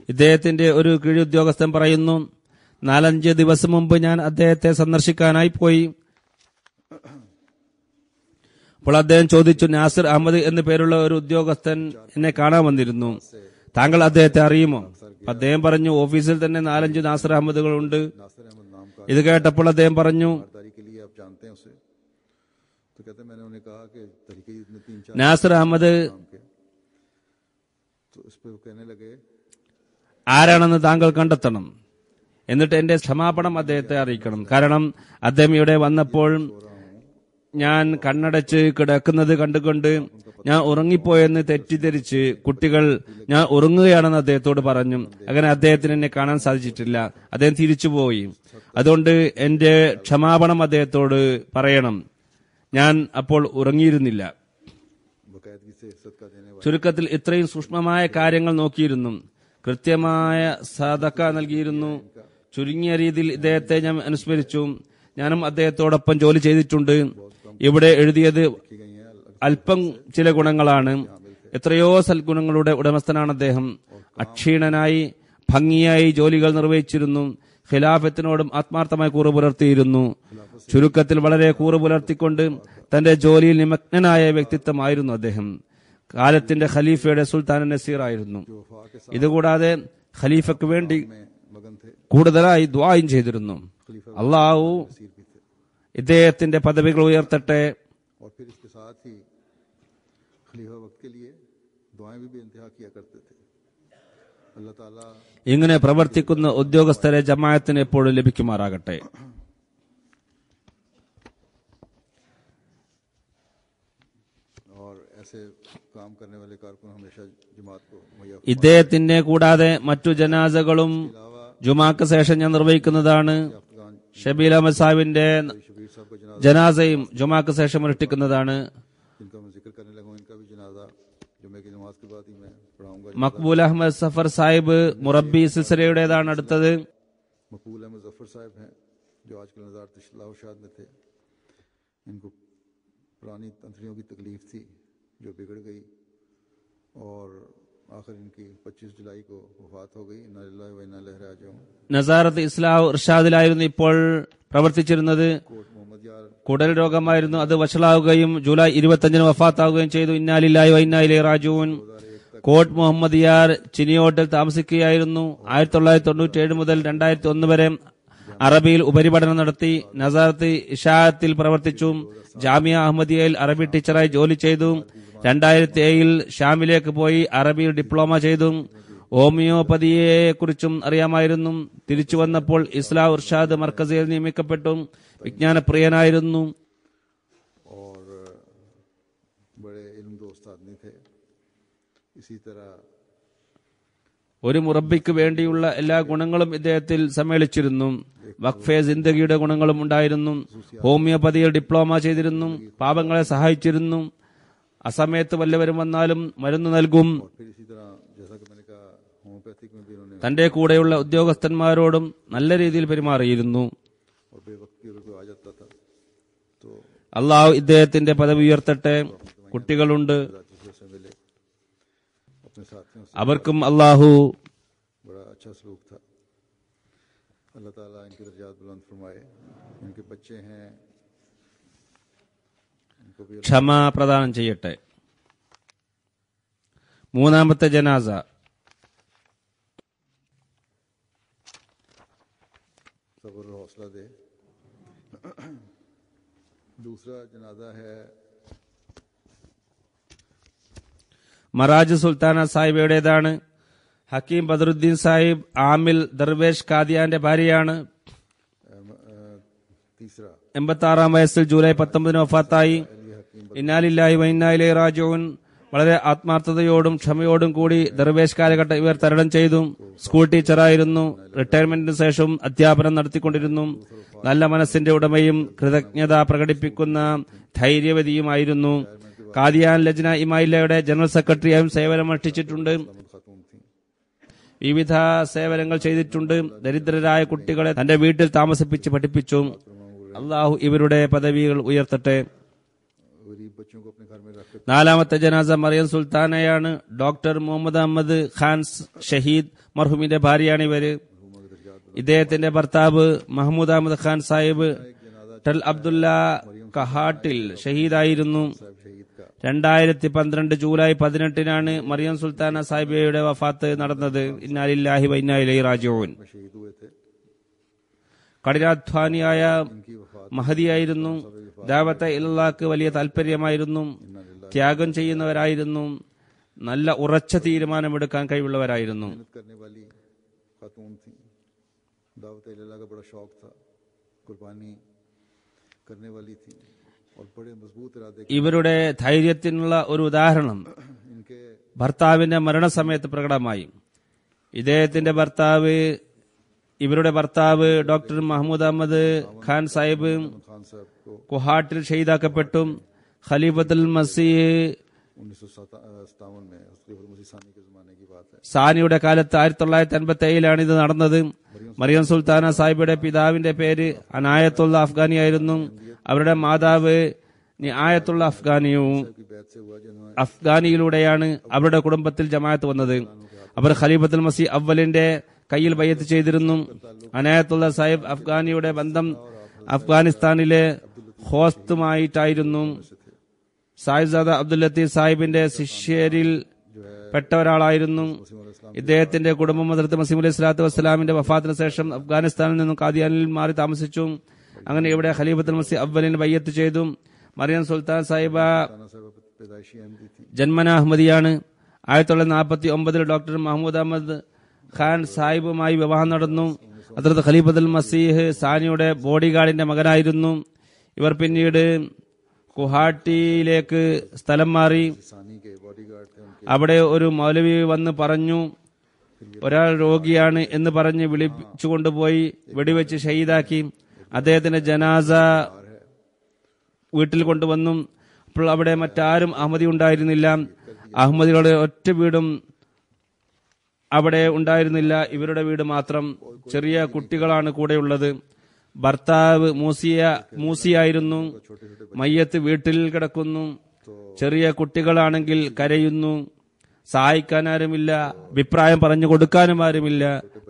ഇദ്ദേഹത്തിന്റെ ഒരു കീഴുദ്യോഗസ്ഥൻ പറയുന്നു, 4-5 ദിവസം മുമ്പ് ഞാൻ അദ്ദേഹത്തെ സന്ദർശിക്കാനായി പോയി. അപ്പോൾ അദ്ദേഹം ചോദിച്ചു, നാസിർ അഹമ്മദ് എന്നു പേരുള്ള ഒരു ഉദ്യോഗസ്ഥൻ എന്നെ കാണാൻ വന്നിരുന്നു. താങ്കൾ അദ്ദേഹത്തെ അറിയുമോ? അദ്ദേഹം പറഞ്ഞു, ഓഫീസിൽ തന്നെ 4-5 നാസിർ അഹമ്മദുകൾ ഉണ്ട്. ഇത് കേട്ടപ്പോൾ അദ്ദേഹം പറഞ്ഞു, നാസിർ അഹമ്മദ് ആരാണെന്ന് താങ്കൾ കണ്ടെത്തണം. എന്നിട്ട് എന്റെ ക്ഷമാപണം അദ്ദേഹത്തെ അറിയിക്കണം. കാരണം അദ്ദേഹം ഇവിടെ വന്നപ്പോൾ ഞാൻ കണ്ണടച്ച് കിടക്കുന്നത് കണ്ടുകൊണ്ട് ഞാൻ ഉറങ്ങിപ്പോയെന്ന് തെറ്റിദ്ധരിച്ച് കുട്ടികൾ ഞാൻ ഉറങ്ങുകയാണെന്ന് അദ്ദേഹത്തോട് പറഞ്ഞു. അങ്ങനെ അദ്ദേഹത്തിന് എന്നെ കാണാൻ സാധിച്ചിട്ടില്ല. അദ്ദേഹം തിരിച്ചുപോയി. അതുകൊണ്ട് എന്റെ ക്ഷമാപണം അദ്ദേഹത്തോട് പറയണം. ഞാൻ അപ്പോൾ ഉറങ്ങിയിരുന്നില്ല. ചുരുക്കത്തിൽ ഇത്രയും സൂക്ഷ്മമായ കാര്യങ്ങൾ നോക്കിയിരുന്നു. കൃത്യമായ സദഖ നൽകിയിരുന്നു. ചുരുങ്ങിയ രീതിയിൽ ഇദ്ദേഹത്തെ ഞാൻ അനുസ്മരിച്ചു. ഞാനും അദ്ദേഹത്തോടൊപ്പം ജോലി ചെയ്തിട്ടുണ്ട്. ഇവിടെ എഴുതിയത് അല്പം ചില ഗുണങ്ങളാണ്. എത്രയോ സൽഗുണങ്ങളുടെ ഉടമസ്ഥനാണ് അദ്ദേഹം. അക്ഷീണനായി ഭംഗിയായി ജോലികൾ നിർവഹിച്ചിരുന്നു. ഖിലാഫത്തിനോടും ആത്മാർത്ഥമായി കൂറ് പുലർത്തിയിരുന്നു. ചുരുക്കത്തിൽ വളരെ കൂറ് പുലർത്തിക്കൊണ്ട് തന്റെ ജോലിയിൽ നിമഗ്നനായ വ്യക്തിത്വമായിരുന്നു അദ്ദേഹം. കാലത്തിന്റെ ഖലീഫയുടെ സുൽത്താൻ നസീർ ആയിരുന്നു. ഇതുകൂടാതെ ഖലീഫയ്ക്ക് വേണ്ടി കൂടുതലായി ദുആയും ചെയ്തിരുന്നു. അള്ളാഹു ഇദ്ദേഹത്തിന്റെ പദവികൾ ഉയർത്തട്ടെ. ഇങ്ങനെ പ്രവർത്തിക്കുന്ന ഉദ്യോഗസ്ഥരെ ജമാഅത്തിന് എപ്പോഴും ലഭിക്കുമാറാകട്ടെ. ऐसे काम करने वाले कारकुन हमेशा जमात को मुहैया ഇദ്ദേഹത്തിനെ കൂടാതെ മറ്റു ജനാസകളും ജുമാക്ക് ശേഷം ഞാൻ നിർവഹിക്കുന്നതാണ്. अफगान ഷബീൽ അഹമ്മദ് സാഹിബിന്റെ शबीर साहब का जनाजा ജനാസയും ജുമാക്ക് ശേഷം അനുഷ്ഠിക്കുന്നതാണ്. जिनका मैं जिक्र करने लगा हूं, इनका भी जनाजा जुमे की नमाज के बाद ही मैं पढ़ाऊंगा. മക്ബൂൽ അഹമ്മദ് സഫർ സാഹിബ് മുറബി സിൽസിലയുടേതാണ് അടുത്തത്. मकबूल अहमद जफर साहब हैं जो आजकल नज़ार तशलाशाद में थे. इनको पुरानी तंत्रियों की तकलीफ थी जो बिगड़ गई और आखिर इनकी 25 जुलाई को वफात हो गई. इन्ना लिल्लाहि व इन्ना इलैहि राजिऊन. നസാറത്ത് ഇസ്ലാഹ് ഇർഷാദിലായിരുന്നു ഇപ്പോൾ പ്രവർത്തിച്ചിരുന്നത്. कोट मोहम्मद यार കുടൽ രോഗമായിരുന്നു, അത് വഷളാവുകയും ജൂലൈ 25 വഫാത്താവുകയും ചെയ്തു. ഇന്നാ ലില്ലാഹി വ ഇന്നാ ഇലൈഹി റാജിഊൻ. കോട്ട് മുഹമ്മദിയാർ ചിനിയോട്ടിൽ താമസിക്കുകയായിരുന്നു. 1997 മുതൽ 2001 വരെ അറബിയിൽ ഉപരിപഠനം നടത്തി. നസാറത്ത് ഇഷാഅത്തിൽ പ്രവർത്തിച്ചു. ജാമിയ അഹമ്മദിയയിൽ അറബി ടീച്ചറായി ജോലി ചെയ്തു. 2007 ഷാമിലേക്ക് പോയി അറബിയിൽ ഡിപ്ലോമ ചെയ്തു. ഹോമിയോപ്പതിയെക്കുറിച്ചും അറിയാമായിരുന്നു. തിരിച്ചു വന്നപ്പോൾ ഇസ്ലാഹ് ഇർഷാദ് മർക്കസിൽ നിയമിക്കപ്പെട്ടു. വിജ്ഞാനപ്രിയനായിരുന്നു. और बड़े इल्म दोस्त आदमी थे. इसी तरह ഒരു മുറബിക്ക് വേണ്ടിയുള്ള എല്ലാ ഗുണങ്ങളും ഇദ്ദേഹത്തിൽ സമ്മേളിച്ചിരുന്നു. വഖഫെ ജിന്ദഗിയുടെ ഗുണങ്ങളും ഉണ്ടായിരുന്നു. ഹോമിയോപ്പതിയിൽ ഡിപ്ലോമ ചെയ്തിരുന്നു. പാപങ്ങളെ സഹായിച്ചിരുന്നു. അസമയത്ത് വല്ലവരും വന്നാലും മരുന്ന് നൽകും. और फिर इसी तरह जैसा कि मैंने कहा होम्योपैथिक में भी उन्होंने തന്റെ കൂടെയുള്ള ഉദ്യോഗസ്ഥന്മാരോടും നല്ല രീതിയിൽ പെരുമാറിയിരുന്നു. और बेवक्ती अगर कोई आ जाता था तो അള്ളാഹു ഇദ്ദേഹത്തിന്റെ പദവി ഉയർത്തട്ടെ. കുട്ടികളുണ്ട്, दूसरे से मिले, अपने साथियों से അവർക്കും അള്ളാഹു बड़ा अच्छा सलूक था. अल्लाह ताला इनके दर्जात बुलंद फरमाए. इनके बच्चे हैं, इनको भी ക്ഷമ പ്രദാനം ചെയ്യട്ടെ. മൂന്നാമത്തെ ജനാസ सब्र और हौसला दे. दूसरा जनाजा है മറാജ് സുൽത്താന സാഹിബയുടേതാണ്. ഹക്കീം ബദറുദ്ദീൻ സാഹിബ് ആമിൽ ദർവേഷ് കാദിയാന്റെ ഭാര്യയാണ്. तीसरा 86 വയസ്സിൽ ജൂലൈ 19 വഫാത്തായി. ഇന്നാ ലില്ലാഹി വ ഇന്നാ ഇലൈഹി റാജിഊൻ. വളരെ ആത്മാർത്ഥതയോടും ക്ഷമയോടും കൂടി ദർവേഷ് കാലഘട്ടം ഇവർ തരണം ചെയ്തു. സ്കൂൾ ടീച്ചറായിരുന്നു. റിട്ടയർമെന്റിന് ശേഷം അധ്യാപനം നടത്തിക്കൊണ്ടിരുന്നു. നല്ല മനസ്സിന്റെ ഉടമയും കൃതജ്ഞത പ്രകടിപ്പിക്കുന്ന ധൈര്യവതിയുമായിരുന്നു. കാദിയാൻ ലജ്ന ഇമായില്ലയുടെ ജനറൽ സെക്രട്ടറിയായും സേവനമനുഷ്ഠിച്ചിട്ടുണ്ട്. खातून थी. വിവിധ സേവനങ്ങൾ ചെയ്തിട്ടുണ്ട്. ദരിദ്രരായ കുട്ടികളെ തന്റെ വീട്ടിൽ താമസിപ്പിച്ച് പഠിപ്പിച്ചു. അള്ളാഹു ഇവരുടെ പദവികൾ ഉയർത്തട്ടെ. गरीब बच्चों को अपने घर में रख कर നാലാമത്തെ ജനാസ മറിയം സുൽത്താനയാണ്. ഡോക്ടർ മുഹമ്മദ് അഹമ്മദ് ഖാൻ ഷഹീദ് മർഹൂമിന്റെ ഭാര്യയാണ് ഇവര്. ഇദ്ദേഹത്തിന്റെ ഭർത്താവ് മഹമ്മൂദ് അഹമ്മദ് ഖാൻ സാഹിബ് ടൽ അബ്ദുല്ല കഹാട്ടിൽ ഷഹീദായിരുന്നു. शहीद का 2012 ജൂലൈ 18 മറിയം സുൽത്താന സാഹിബയുടെ വഫാത്ത് നടന്നത്. ഇന്നാ ലില്ലാഹി വ ഇന്നാ ഇലൈഹി റാജിഊൻ. शहीद हुए थे. കഠിനാധ്വാനിയായ इनकी वफात മഹദിയായിരുന്നു. ദാവത്തെ ഇലല്ലാഹ്ക്ക് വലിയ താല്പര്യമായിരുന്നു. ത്യാഗം ചെയ്യുന്നവരായിരുന്നു. നല്ല ഉറച്ച തീരുമാനമെടുക്കാൻ കഴിവുള്ളവരായിരുന്നു. मेहनत करने वाली खातून थी. दावत इल्लाह का बड़ा शौक था. कुर्बानी करने वाली थी और बड़े मजबूत इरादे के. ഇവരുടെ ധൈര്യത്തിനുള്ള ഒരു ഉദാഹരണം इनके ഭർത്താവിന്റെ മരണസമയത്ത് പ്രകടമായി. ഇവരുടെ ഭർത്താവ് ഡോക്ടർ മഹമ്മൂദ് അഹമ്മദ് ഖാൻ സാഹിബ് खान साहब को കുഹാട്ടിൽ ഷഹീദാക്കപ്പെട്ടു. ഖലീഫത്തുൽ മസീഹ് 1957 में खलीफा मसीह सानी के ज़माने की बात है. സാനിയുടെ കാലത്ത് 1957 ഇത് നടന്നത്. മറിയം സുൽത്താന സാഹിബയുടെ പിതാവിന്റെ പേര് അനായത്തുള്ള അഫ്ഗാനിയായിരുന്നു. അവരുടെ മാതാവ് നിആയത്തുള്ള അഫ്ഗാനിയും. की बैत से हुआ जिन्होंने അഫ്ഗാനിയിലൂടെയാണ് അവരുടെ കുടുംബത്തിൽ ജമാഅത്ത് വന്നത്. അവർ ഖലീഫത്തുൽ മസീഹ് അവലിന്റെ കയ്യിൽ ബയ്യത്ത് ചെയ്തിരുന്നു. അനായത്തുള്ള സാഹിബ് അഫ്ഗാനിയുടെ ബന്ധം അഫ്ഗാനിസ്ഥാനിലെ ഹോസ്തുമായിട്ടായിരുന്നു. സാഹിബ്സാദ അബ്ദുൽ ലത്തീഫ് സാഹിബിന്റെ ശിഷ്യരിൽ പെട്ട ഒരാളായിരുന്നു. ഇദ്ദേഹത്തിന്റെ കുടുംബം ഹദ്റത്ത് മസീഹ് അലൈഹി സ്വലാത്തു വസ്സലാമിന്റെ വഫാത്തിന് ശേഷം അഫ്ഗാനിസ്ഥാനിൽ നിന്നും കാദിയാനിൽ മാറി താമസിച്ചു. അങ്ങനെ ഇവിടെ ഖലീഫത്തുൽ മസീഹ് അവലിന് ബയ്യത്ത് ചെയ്തു. മറിയം സുൽത്താൻ സാഹിബ खाना साहब पैदाइशी अहमदी थी. ജന്മന അഹമ്മദിയാണ്. 1949 ഡോക്ടർ മഹമ്മൂദ് അഹമ്മദ് ഖാൻ സാഹിബുമായി വിവാഹം നടന്നു. ഹദ്റത്ത് ഖലീഫത്തുൽ മസീഹ് സാനിയുടെ ബോഡി ഗാർഡിന്റെ മകനായിരുന്നു. ഇവർ പിന്നീട് ഗുവാഹട്ടിയിലേക്ക് സ്ഥലം മാറി. सानी के बॉडीगार्ड थे उनके। അവിടെ ഒരു മൗലവി വന്ന് പറഞ്ഞു, ഒരാൾ രോഗിയാണ് എന്ന് പറഞ്ഞ് വിളിച്ചുകൊണ്ടുപോയി വെടിവെച്ച് ഷഹീദാക്കി. അദ്ദേഹത്തിന്റെ ജനാസ വീട്ടിൽ കൊണ്ടുവന്നു. അപ്പോൾ അവിടെ മറ്റാരും അഹമ്മദി ഉണ്ടായിരുന്നില്ല. അഹമ്മദികളുടെ ഒറ്റ വീടും അവിടെ ഉണ്ടായിരുന്നില്ല. ഇവരുടെ വീട് മാത്രം. ചെറിയ കുട്ടികളാണ് കൂടെയുള്ളത്. ഭർത്താവ് മൂസിയായിരുന്നു. മയ്യത്ത് വീട്ടിൽ കിടക്കുന്നു. ചെറിയ കുട്ടികളാണെങ്കിൽ കരയുന്നു. സഹായിക്കാൻ ആരുമില്ല, അഭിപ്രായം പറഞ്ഞു കൊടുക്കാനും ആരുമില്ല,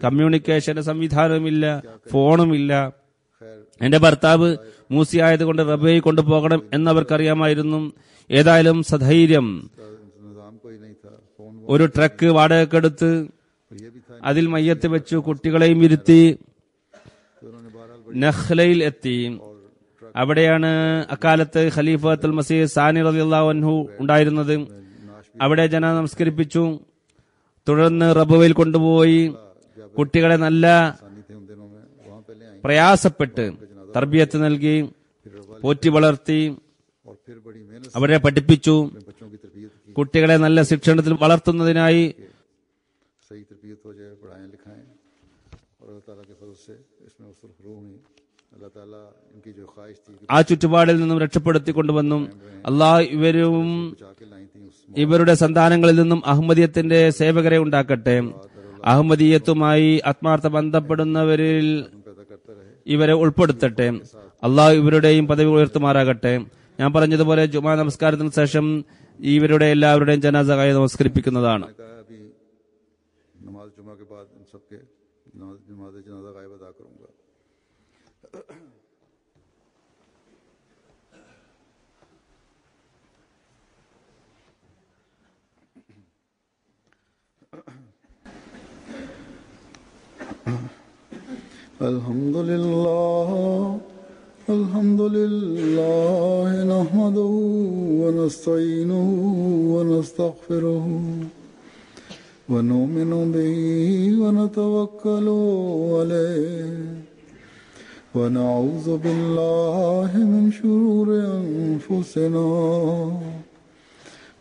കമ്മ്യൂണിക്കേഷൻ സംവിധാനവുമില്ല, ഫോണുമില്ല. എന്റെ ഭർത്താവ് മൂസിയായതുകൊണ്ട് റബയെ കൊണ്ടുപോകണം എന്നവർക്കറിയാമായിരുന്നു. ഏതായാലും സധൈര്യം ഒരു ട്രക്ക് വാടകയ്ക്കെടുത്ത് അതിൽ മയ്യത്ത് വെച്ചു. കുട്ടികളെയും ഇരുത്തി നഖ്ലയിൽ എത്തി. അവിടെയാണ് അക്കാലത്ത് ഖലീഫത്തുൽ മസീഹ് സാനി റളിയല്ലാഹു അൻഹു ഉണ്ടായിരുന്നത്. അവിടെ ജനാസ നമസ്കരിപ്പിച്ചു. തുടർന്ന് റബവയിൽ കൊണ്ടുപോയി കുട്ടികളെ നല്ല പ്രയാസപ്പെട്ട് തർബിയത്ത് നൽകി, പോറ്റി വളർത്തി, അവരെ പഠിപ്പിച്ചു. കുട്ടികളെ നല്ല ശിക്ഷണത്തിൽ വളർത്തുന്നതിനായി ആ ചുറ്റുപാടിൽ നിന്നും രക്ഷപ്പെടുത്തി കൊണ്ടുവന്നു. അള്ളാഹ് ഇവരും ഇവരുടെ സന്താനങ്ങളിൽ നിന്നും അഹമ്മദിയത്തിന്റെ സേവകരെ ഉണ്ടാക്കട്ടെ. അഹമ്മദീയത്തുമായി ആത്മാർത്ഥ ബന്ധപ്പെടുന്നവരിൽ ഇവരെ ഉൾപ്പെടുത്തട്ടെ. അള്ളാഹു ഇവരുടെയും പദവി ഉയർത്തുമാറാകട്ടെ. ഞാൻ പറഞ്ഞതുപോലെ ജുമാ നമസ്കാരത്തിന് ശേഷം ഇവരുടെ എല്ലാവരുടെയും ജനാസ നമസ്കരിപ്പിക്കുന്നതാണ്. Alhamdulillah nahmaduhu wa nasta'inuhu wa nastaghfiruhu wa nu'minu bihi wa natawakkalu alayhi wa na'udhu billahi min shururi anfusina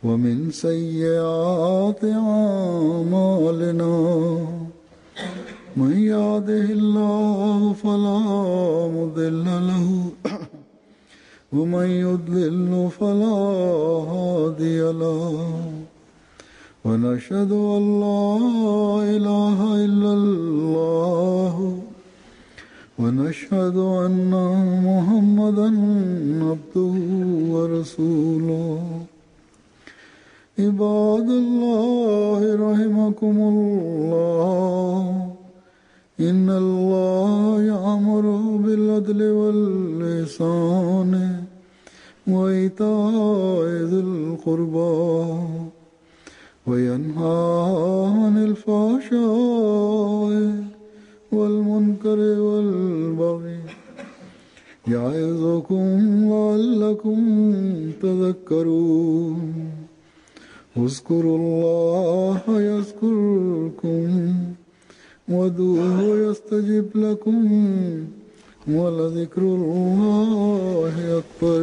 wa min sayyiati a'malina. من يهده الله فلا مضل له ومن يضلل فلا هادي له ونشهد أن لا إله إلا الله ونشهد أن محمدا عبده ورسوله. عباد الله رحمكم الله إن الله يأمر بالعدل والإحسان وإيتاء ذي القربى وينهى عن الفحشاء والمنكر والبغي يعظكم لعلكم تذكرون. اذكروا الله يذكركم وادعوه يستجب لكم ولذكر الله أكبر.